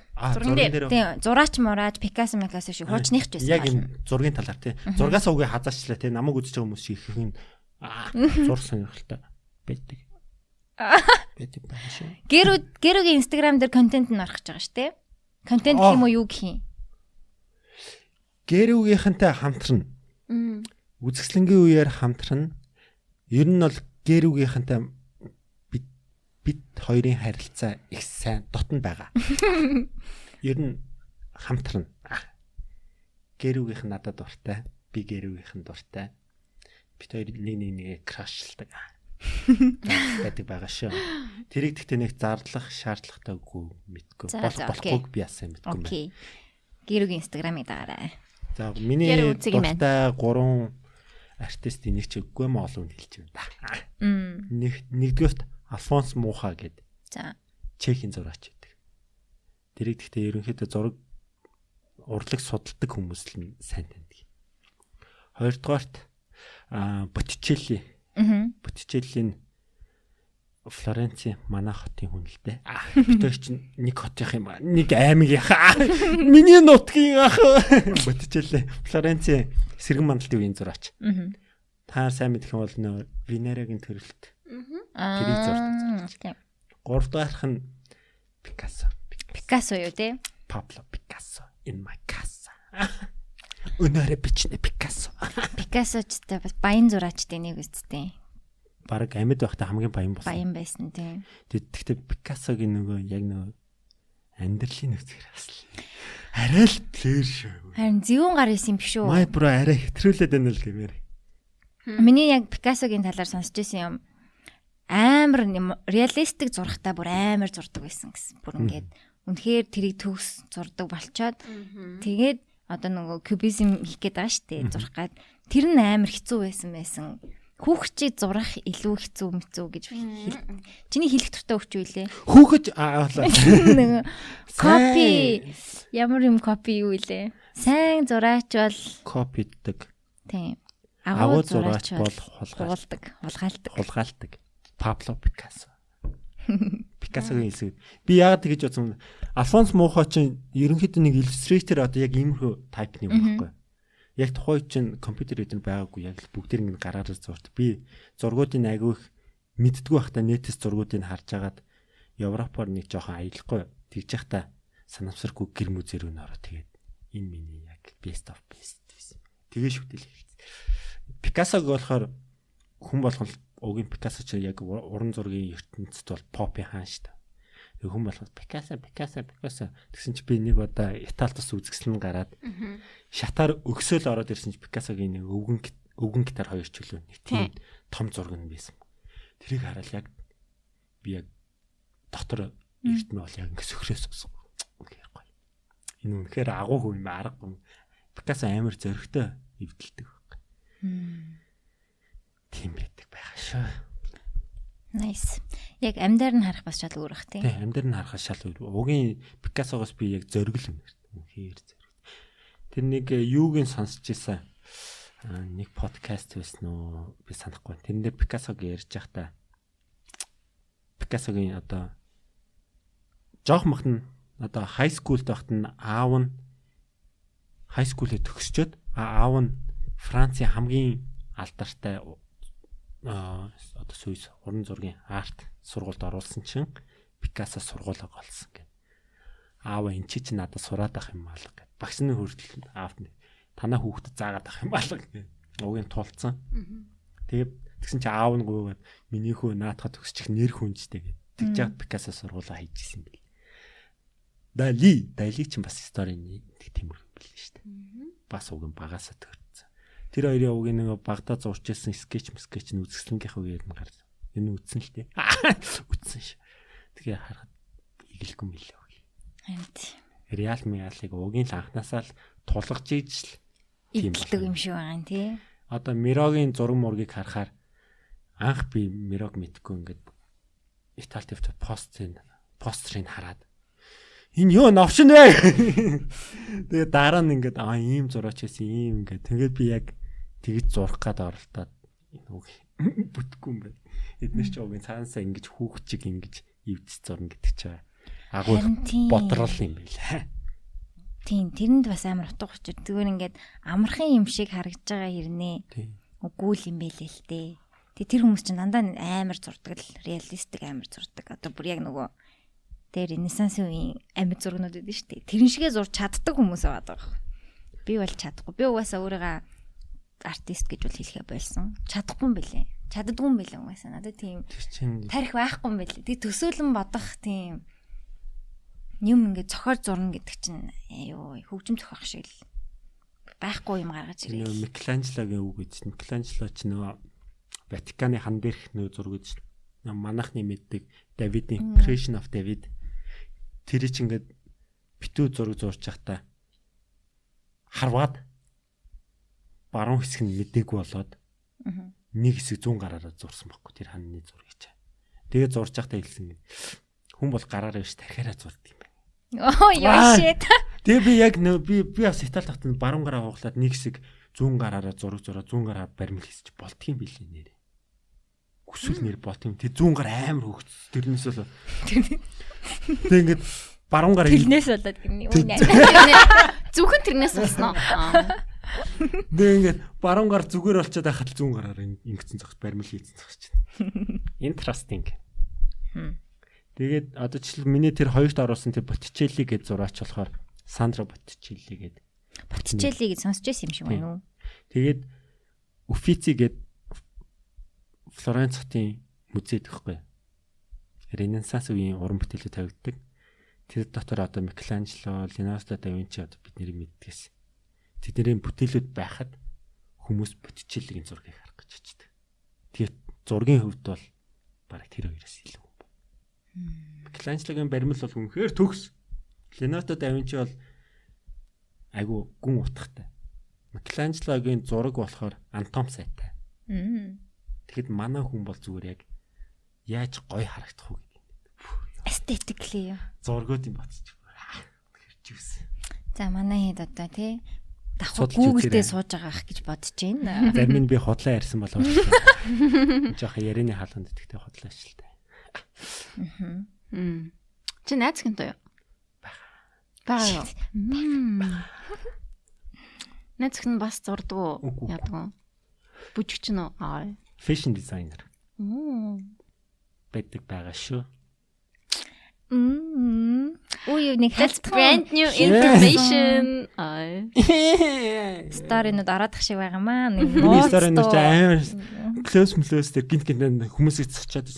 Speaker 1: Тийм.
Speaker 2: Зураач мурааж, Пикассо шиг хуучных ч байсан.
Speaker 1: Яг энэ зургийн талаар тий. Зургаас үгүй хазаачлаа тий. Намайг үзэж байгаа хүмүүс их их зураг сонирхолтой байдаг. Байдаг байна шүү.
Speaker 2: Гэрүүгийн Instagram дээр контент нь орох гэж байгаа шүү дээ. Контент гэх юм уу юу гэх юм?
Speaker 1: Гэрүүгийнхэнтэй хамтрана. Үзэсгэлэнгийн үеэр хамтрана. Ер нь бол гэрүүгийнхэнтэй бид хоёрын харилцаа их сайн дотн байгаа. Ер нь хамтрана. Гэрүүгийнх нь надад дуртай, би гэрүүгийнх нь дуртай. Бид хоёр нэг крашлдаг. Байдаг байгаа шүү. Тэрийг гэхдээ нэг зарлах шаардлагатайгүй мэдгүй. Болохгүй би яасан мэдгүй юм байна.
Speaker 2: Окей. Гэрүүгийн Instagram-ыг дагаарай.
Speaker 1: За миний дуртай 3 артист энийг ч үгүй юм олон хэлж байна. Нэгдүгээрт Алфонс Муха гэдэг.
Speaker 2: За.
Speaker 1: Чехийн зураач байдаг. Тэрийг гэхдээ ерөнхийдөө зураг урлаг судалдаг хүмүүс л сайн таньдаг. Хоёрдугаарт Боттичелли. Боттичеллийн Флоренци манай хотын хүн л дээ. Битүүр чинь нэг хот явах юм аа. Нэг аймаг яхаа. Миний нутгийн ах. Боттичелли Флоренци сэргэн мандалтын үеийн зураач. Та сайн мэдэх юм бол нөө Венерагийн төрөлт. Тэрийг зурдаг. Гуравдугаарх нь Пикассо.
Speaker 2: Пикассо юу те?
Speaker 1: Пабло Пикассо in my casa. Өнөөрэ бичнэ Пикассо.
Speaker 2: Пикассо ч гэдэг бас баян зураачтай нэг үсттэй.
Speaker 1: Бараг амьд байхдаа хамгийн баян болсон.
Speaker 2: Баян байсан тийм.
Speaker 1: Тэгэхдээ Пикассогийн нөгөө яг нөгөө амьдралын нөхцөл бас арай л плэр шүү.
Speaker 2: Харин зэвүүн гар исэн юм биш үү?
Speaker 1: Май бро арай хэтрүүлээд байна л гэмээр.
Speaker 2: Миний яг Пикассогийн талаар сонсч байсан юм. Амар реалистик зурхтаа бүр амар зурдаг байсан гэсэн. Бүр ингээд үнэхээр тэрийг төгс зурдаг болчоод тэгээд одоо нөгөө кубизм хийх гээд байгаа штэ зурх гад тэр нь амар хэцүү байсан. Хүүхчийг зурах илүү хэцүү мэцүү гэж чиний хэлэх туртаа өгч үлээ.
Speaker 1: Хүүхэж
Speaker 2: нөгөө копи ямар юм копи юу илээ. Сайн зураач бол
Speaker 1: копиддаг.
Speaker 2: Тийм.
Speaker 1: Агуу зураач бол хулгаалдаг. Пабло Пикассо. Пикассогийн хэлсэг. Би яагаад тэгэж бодсон бэ? Альфонс Муухай чинь ерөнхийдөө нэг иллюстратор одоо яг иймэрхүү тайпны юм байхгүй. Яг тухайн чинь компьютер эдэн байгаагүй яг л бүгдээр ингэ гараараа зурт. Би зургуудын агиух мэддгүү байхдаа нэтээс зургуудыг харж агаад Европоор нэг жоохон аялахгүй тэгж яхта санамсаргүй гэр мүзэр өн ороо тэгээд энэ миний яг best of best байсан. Тэгээ шүтэл хэлсэн. Пикассог болохоор хүн болгон угийн Пикассо ч яг уран зургийн ертөнцид бол попын хаан шүү дээ. Тэг хүн болгон Пикассо тэгсэн чи би нэг удаа Италид бас үзэсгэлэн гараад шатаар өгсөөл ороод ирсэн чи Пикассогийн нэг өвгөн гитар хоёр чөлөө нэг тийм том зураг нь байсан. Тэрийг хараад яг би яг дотор эрдэнэ бол яг ингэ сөхрөөс үнэхээр гоё. Энэ үнэхээр агуу хүн юм аргагүй. Пикассо амар зөрөгтэй эвдэлдэг байхгүй. Тийм байдаг байгаа шүү.
Speaker 2: Nice. Яг амьдаар нь харах бас шал өөр бах тийм.
Speaker 1: Тийм, амьдаар нь харах шал өөр. Угийн Пикассогоос би яг зөргөл юм байна. Үнэхээр зөргөл. Тэр нэг юуг нь сонсч ийсэн. Нэг подкаст байсан уу? Би санахгүй. Тэрэн дээр Пикассог ярьж байхдаа Пикассогийн одоо жоох махн одоо high school тахт нь аав нь high school-ээ төгсчөөд аав нь Францын хамгийн алдартай одоо Сүйс уран зургийн арт сургуульд оруулсан чинь Пикассо сургуулаа голсон гэх. Аав энэ чи надад сураад ах юм аа гэх. Багшны хүртэл аавд танаа хүүхдэд заагаад ах юм аа гэх. Угийн тулцсан. Тэгээд тэгсэн чи аав нь гуйгаад миний хөө наатахад төгсчих нэр хүнжтэй гэд. Тэгж яад Пикассо сургуулаа хийжсэн бэл. Дали чинь бас сторийн нэг тиймэр юм бэл шүү дээ. Бас угийн багасаа төрсөн. Тэр хоёрын угийн нэг багтаа зурчилсан скетч нь үзэсгэлэнгийнх үеэр нь гарсан. Энэ үтсэн л тээ. Үтсэн ш. Тэгээ харахад игэлгүй мэлээ үг.
Speaker 2: Харин
Speaker 1: Реал Миалыг угийн л анханасаа л тулгаж ийж л
Speaker 2: игэлдэг юм шиг байгаа юм тий.
Speaker 1: Одоо Мирогийн зураг мургийг харахаар анх би Мирог мэдгүй ингээд Италид явж постерыг хараад энэ юу новшин вэ? Тэгээ дараа нь ингээд ийм зураач байсан ийм ингээд тэгээд би яг тэгж зурах гад оролдоод нүг бүтггүй юм байна. Эднэр ч угийн цаанасаа ингэж хүүхчиг ингэж ивдс зурна гэдэг чинь агуу бодрол юм байна.
Speaker 2: Тийм тэрэнд бас амар утга учир. Зүгээр ингээд амархан юм шиг харагдж байгаа хэрнээ. Үгүй л юм байлээ л дээ. Тэр хүмүүс чинь дандаа амар зурдаг л реалистик амар зурдаг. Одоо бүр яг нөгөө тэр Ренессансын үеийн амьд зургнууд гэдэг нь шүү дээ. Тэрэн шигээ зурж чаддаг хүмүүс байгаа даа. Би бол чадахгүй. Би угаасаа өөрийгөө артист гэж бол хэлэхэ болсон. Чадахгүй юм бэлээ. Чаддгүй юм бэлээ угаасаа. Надад тийм тарих байхгүй юм бэлээ. Тэг төсөөлөн бодох тийм юм ингээд цохоор зурна гэдэг чинь аюу хөгжим зохиох шиг л байхгүй юм гаргаж ирээ.
Speaker 1: Нөгөө Микеланжелогийн үг гэж. Микеланжело ч нөгөө Ватиканы хан дээрх нөгөө зураг гэж. Манайхны мэддэг Давидын Creation of David. Тэр чинь ингээд битүү зураг зурж байхдаа харваад баруун хэсэг нь мдэггүй болоод нэг хэсэг 100 гараараа зурсан байхгүй тэр ханны зургийг чаа. Тэгээ зурж байхдаа хэлсэн хүн бол гараараа биш тархиараа зурд юм байна.
Speaker 2: Оо ёо shit.
Speaker 1: Тэгээ би яг би бас Итали тогтсон баруун гараа хуглаад нэг хэсэг 100 гараараа зураг 100 гараар баримл хийсч болтгийн билээ нэрээ. Хүсвэл нэр болтгийн. Тэг 100 гар амар хөгц. Тэрнээс бол тэг ингээд баруун гараа
Speaker 2: Тэрнээс болоод гинэ.
Speaker 3: Зөвхөн тэрнээс болсноо.
Speaker 1: Тэг ингээд баруун гар зүгээр болчиход байхад 100 гараар ингэсэн зогс баримл хийсэн зогс чинь. Interesting. Тэгээд одоо жишээл миний тэр хоёрт оруулсан тэр Botticelli гэж зураач болохоор Сандро Botticelli гэдэг.
Speaker 2: Botticelli гэж сонсч байсан юм шиг байна уу?
Speaker 1: Тэгээд Uffizi гэдэг Флоренц хотын музейд гэхгүй. Ренессанс үеийн уран бүтээлүүд тавигддаг. Тэр дотор одоо Микеланжело, Леонардо да Винчи одоо бидний мэддгээс. Тэдний бүтээлүүд байхад хүмүүс Botticelli-гийн зургийг харах гэж очдөг. Тэгээд зургийн хувьд бол бараг тэр хоёроос илүү. Микеланжелогийн баримл бол үнэхээр төгс. Леонардо да Винчи бол айгу гүн утгатай. Микеланжелогийн зураг болохоор Антом сайтай. Тэгэхэд манай хүн бол зүгээр яг яаж гоё харагдах вэ гэдэг.
Speaker 2: Aesthetically.
Speaker 1: Зургууд юм бацчих. Хэрчвс.
Speaker 2: За манай хэд одоо тий давхар Google-дээ сууж байгаа ах гэж бодож байна.
Speaker 1: Зарим нь би хотлоо ярьсан болов. Жохо ярианы хаалганд тэгтээ хотлоо ажилтай.
Speaker 3: Чи найз гэнтэй юу? Бага. Найз гэн бас зурдаг уу? Яадаг уу? Бүжигч нь аа.
Speaker 1: Fashion designer. Бэдэг байгаа шүү.
Speaker 2: Үй нэг
Speaker 3: That's brand new information.
Speaker 2: Story-нууд араадах шиг байгаа маа.
Speaker 1: Миний story-нууд амар close тэр гинт хүмүүсийг цочоод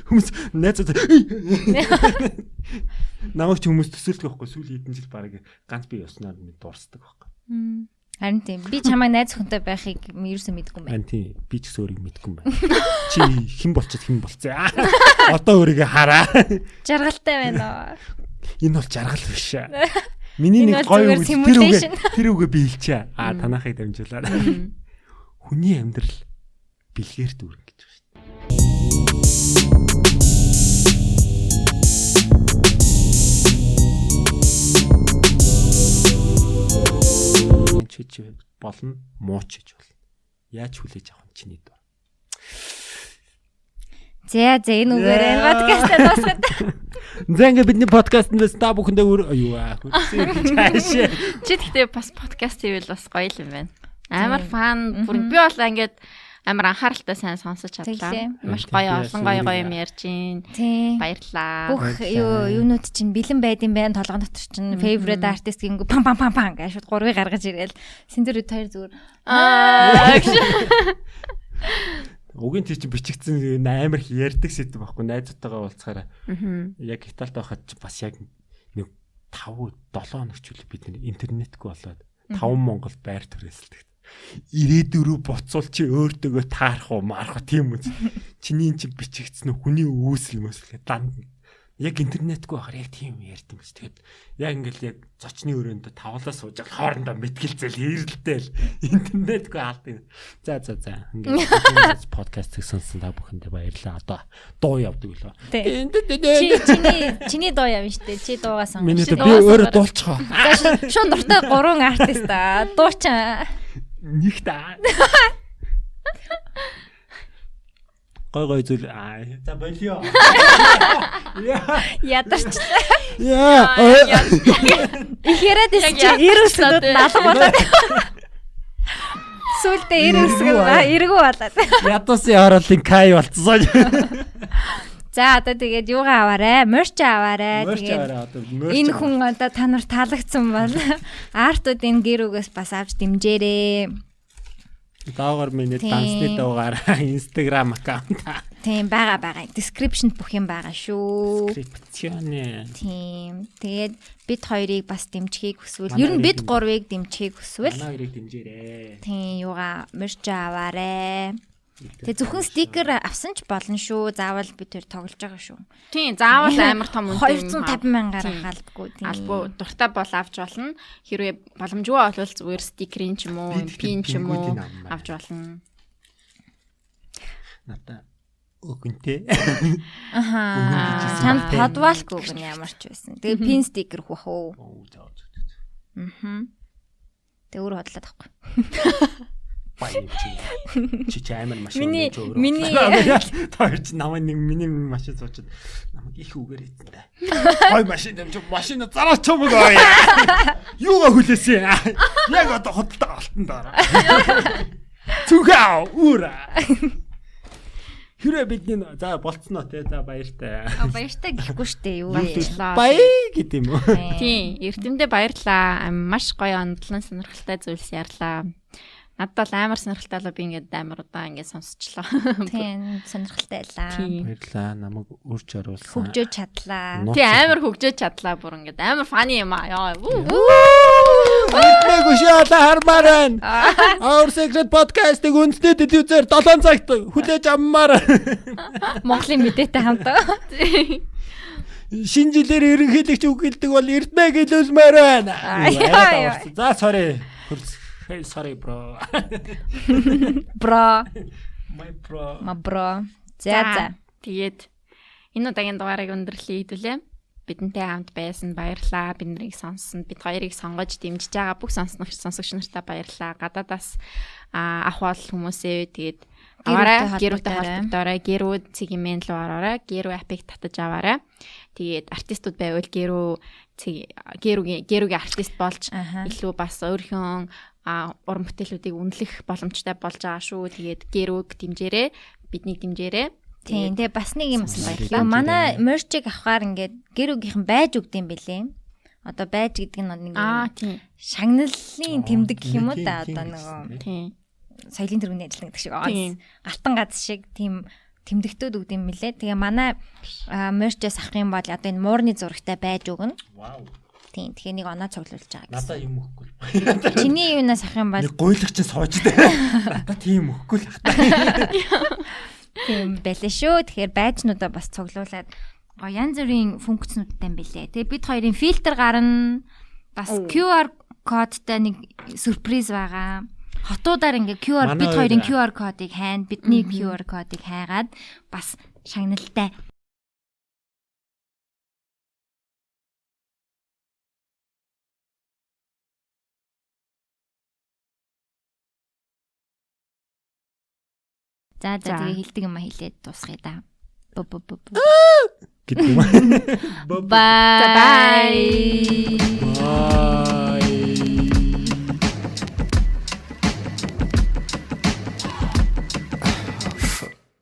Speaker 1: хүмүүс найзууд намайг ч хүмүүс төсөөлдөг байхгүй сүүл хэдэн жил баг ганц би явснаар минь дуурсдаг байхгүй.
Speaker 2: Харин тийм би чамайг найз охинтой байхыг ерөөсөө мэдгүй юм байна.
Speaker 1: Харин тийм би ч гэсэн өөрийг мэдгүй юм байна. Чи хэн болчиход хэн болцсон. Одоо өөрийгөө хараа.
Speaker 2: Жаргалтай байна.
Speaker 1: Энэ бол жаргал биш. Миний нэг гоё үг тэр үгээ би хэлчихэ. Танахыг дамжуулаад. Хүний амьдрал бэлгээр дүүрэн гэж байна шүү. Чи болно, мууч гэж болно. Яаж хүлээж авах нь чиний дуу.
Speaker 2: За энэ үгээр энэ подкастаа дуусгаад.
Speaker 1: За ингээ бидний подкаст нь та бүхэндээ юу
Speaker 3: Чи тэгтээ бас подкаст хийвэл бас гоё юм байна. Амар фан бүр би бол ингээд амар анхааралтай сайн сонсож чадлаа. Маш гоё олон гоё юм ярьж гин. Баярлалаа.
Speaker 2: Бүх юунууд чинь бэлэн байд юм байна. Толгой дотор чинь favorite artist гинг пам гэж шууд гурвыг гаргаж ирээл. Синдэр хоёр зүгээр.
Speaker 1: Угийн тийч бичигдсэн амар ярьдаг сэдв байхгүй найзтайгаа уулзахаараа. Яг Италид байхад бас яг нэг 5-7 хоног ч үл бид интернетгүй болоод 5 Монгол байр түрээсэлдэг. Ирээдүрөө буцуул чи өөртөөгөө таарах уу марах уу тийм үз. Чиний чи бичигдсэн хүний үүсэл мөсөл данд яг интернетгүй байхаар яг тийм ярьд юм биш. Тэгээд яг ингээл яг зочны өрөөндө тавлаа сууж хоорондоо мэтгэлцэл ирэлтэл интернетгүй алдыг. За ингээд подкастыг сонсон та бүхэндээ баярлалаа. Одоо дуу явдаг лөө.
Speaker 2: Чиний дуу явна штэ. Чи дуугаа сонгож.
Speaker 1: Миний би өөрөө дуулчихоо.
Speaker 2: Шууд дуртай 3 артист дуучаа.
Speaker 1: Нэг та. Гой зүйл за болио.
Speaker 2: Ядарчлаа.
Speaker 1: Яа.
Speaker 2: Ихэрэд чи ирүүсэд налга болоод. Сүлдээ иргүү болоод.
Speaker 1: Ядуусын оролын кай болцсон.
Speaker 2: За одоо тэгээд юугаа аваарэ? Мерч аваарэ. Тэгээд энэ хүн одоо та нар таалагдсан бол артуудын гэр үгээс бас авч дэмжээрэй.
Speaker 1: Даагаар миний дансны дуугаар Instagram аккаунт.
Speaker 2: Тийм байгаа. Description бүх юм байгаа шүү.
Speaker 1: Description.
Speaker 2: Тийм. Тэгээд бид хоёрыг бас дэмжихийг хүсвэл ер нь бид гурвыг дэмжихийг хүсвэл
Speaker 1: манай хоёрыг дэмжээрэй.
Speaker 2: Тийм юугаа мерч аваарэ. Тэгээ зөвхөн стикер авсан ч болно шүү. Заавал бид тэр тоглож байгаа шүү.
Speaker 3: Тийм, заавал амар том үнэтэй
Speaker 2: 250,000-аар халдгүй тийм.
Speaker 3: Албаа дуртай бол авч болно. Хэрвээ боломжгүй бол зүгээр стикерийн ч юм уу, пин ч юм уу авч болно.
Speaker 1: Надаа Өгөнтэй.
Speaker 2: Аха. Чамд подвалк өгөн ямар ч байсан. Тэгээ пин стикер хөх үү. Мм. Тэг өөр хотлоод авахгүй.
Speaker 1: Баян чи амар машин
Speaker 2: Миний
Speaker 1: таарч намайг нэг миний машин суучаад намайг их үгээр хийсэн. Гой машин юм чи машин зараач юм уу? Юугаа хүлээсэн? Яг одоо хөдөлтөг алтан дараа. Цүхаа үүрэ. Хүрээ бидний за болцсноо те за баяртай.
Speaker 2: Баяртай гэхгүй штэ юу
Speaker 3: Баярлалаа.
Speaker 1: Баяа гэдэг юм уу?
Speaker 3: Тийм, эрдэмдээ баярлаа. Маш гоё онцлон сонирхолтой зүйлс ярьлаа. Надад бол амар сонирхолтой болоо би ингээд амар удаа ингээд сонсчлоо.
Speaker 2: Тийм, сонирхолтой байлаа.
Speaker 1: Баярлаа. Намайг үрж оруулсан.
Speaker 2: Хөгжөөж чадлаа.
Speaker 3: Тийм амар хөгжөөж чадлаа бүр ингээд амар фаны юм аа.
Speaker 1: Нэг ушаала хармаар. Our Secret podcast-ыг үндэсний телевизээр 7 цагт хүлээж авмаар.
Speaker 2: Монголын мэдээтэй хамт.
Speaker 1: Шинэ жилээр ерөнхийлөгч үг хэлдэг бол эрдмэ гэлүүлмээр байна. За sorry. Hey sorry bro.
Speaker 2: Бро.
Speaker 1: My bro.
Speaker 2: Ма бро. За.
Speaker 3: Тэгээд энэ удаагийн дугаарыг өндөрлөе хэдүүлээ. Бидэнтэй хамт байсан баярлалаа. Бид нарыг сонссон. Бид хоёрыг сонгож дэмжиж байгаа бүх сонсогч нартай баярлалаа. Гадаадаас ах бол хүмүүсээ тэгээд аваарай. Гэрүүтэй холбогдоорой. Гэрүү цэгмэн рүү ороорой. Гэрүү апыг татаж аваарай. Тэгээд артистууд байвал гэрүүгийн артист болж илүү бас өөрхөн уран бүтээлүүдийг үнэлэх боломжтой болж байгаа шүү. Тэгээд гэрүүг дэмжээрэй. Биднийг дэмжээрэй.
Speaker 2: Тийм. Тэгээ бас нэг юм баярлалаа. Манай мерчийг авахаар ингээд гэрүүгийнхэн байж өгд юм бэлээ. Одоо байж гэдэг нь нэг
Speaker 3: тийм.
Speaker 2: шагналлын тэмдэг гэх юм уу да одоо нэг
Speaker 3: Тийм.
Speaker 2: соёлын тэргүүний ажил гэдэг шиг галтан газ шиг тийм тэмдэгтүүд өгд юм бэлээ. Тэгээ манай мерчээс авах юм бол одоо энэ муурны зурагтай байж өгнө.
Speaker 1: Вау.
Speaker 2: Тийм. Тэгэхээр нэг оноо цуглуулж байгаа гэсэн.
Speaker 1: Надаа юм өгөхгүй.
Speaker 2: Чиний юунаас авах юм бол
Speaker 1: Нэг гойлох чинь сууж дээ. Надаа тийм өгөхгүй л хата.
Speaker 2: тийм байлээ шүү. Тэгэхээр байжнуудаа бас цуглуулад янз бүрийн функцнуудтай юм бэлээ. Тэгээ бид хоёрын фильтр гарна. Бас QR кодтай нэг сюрприз байгаа. Хотуудаар ингээ бид хоёрын QR кодыг хайна. Бидний QR кодыг хайгаад бас шагналтай За тэгээ хэлдэг юм а хэлээд дуусгая да.
Speaker 1: Гэдэг юм.
Speaker 2: Bye.
Speaker 1: Bye.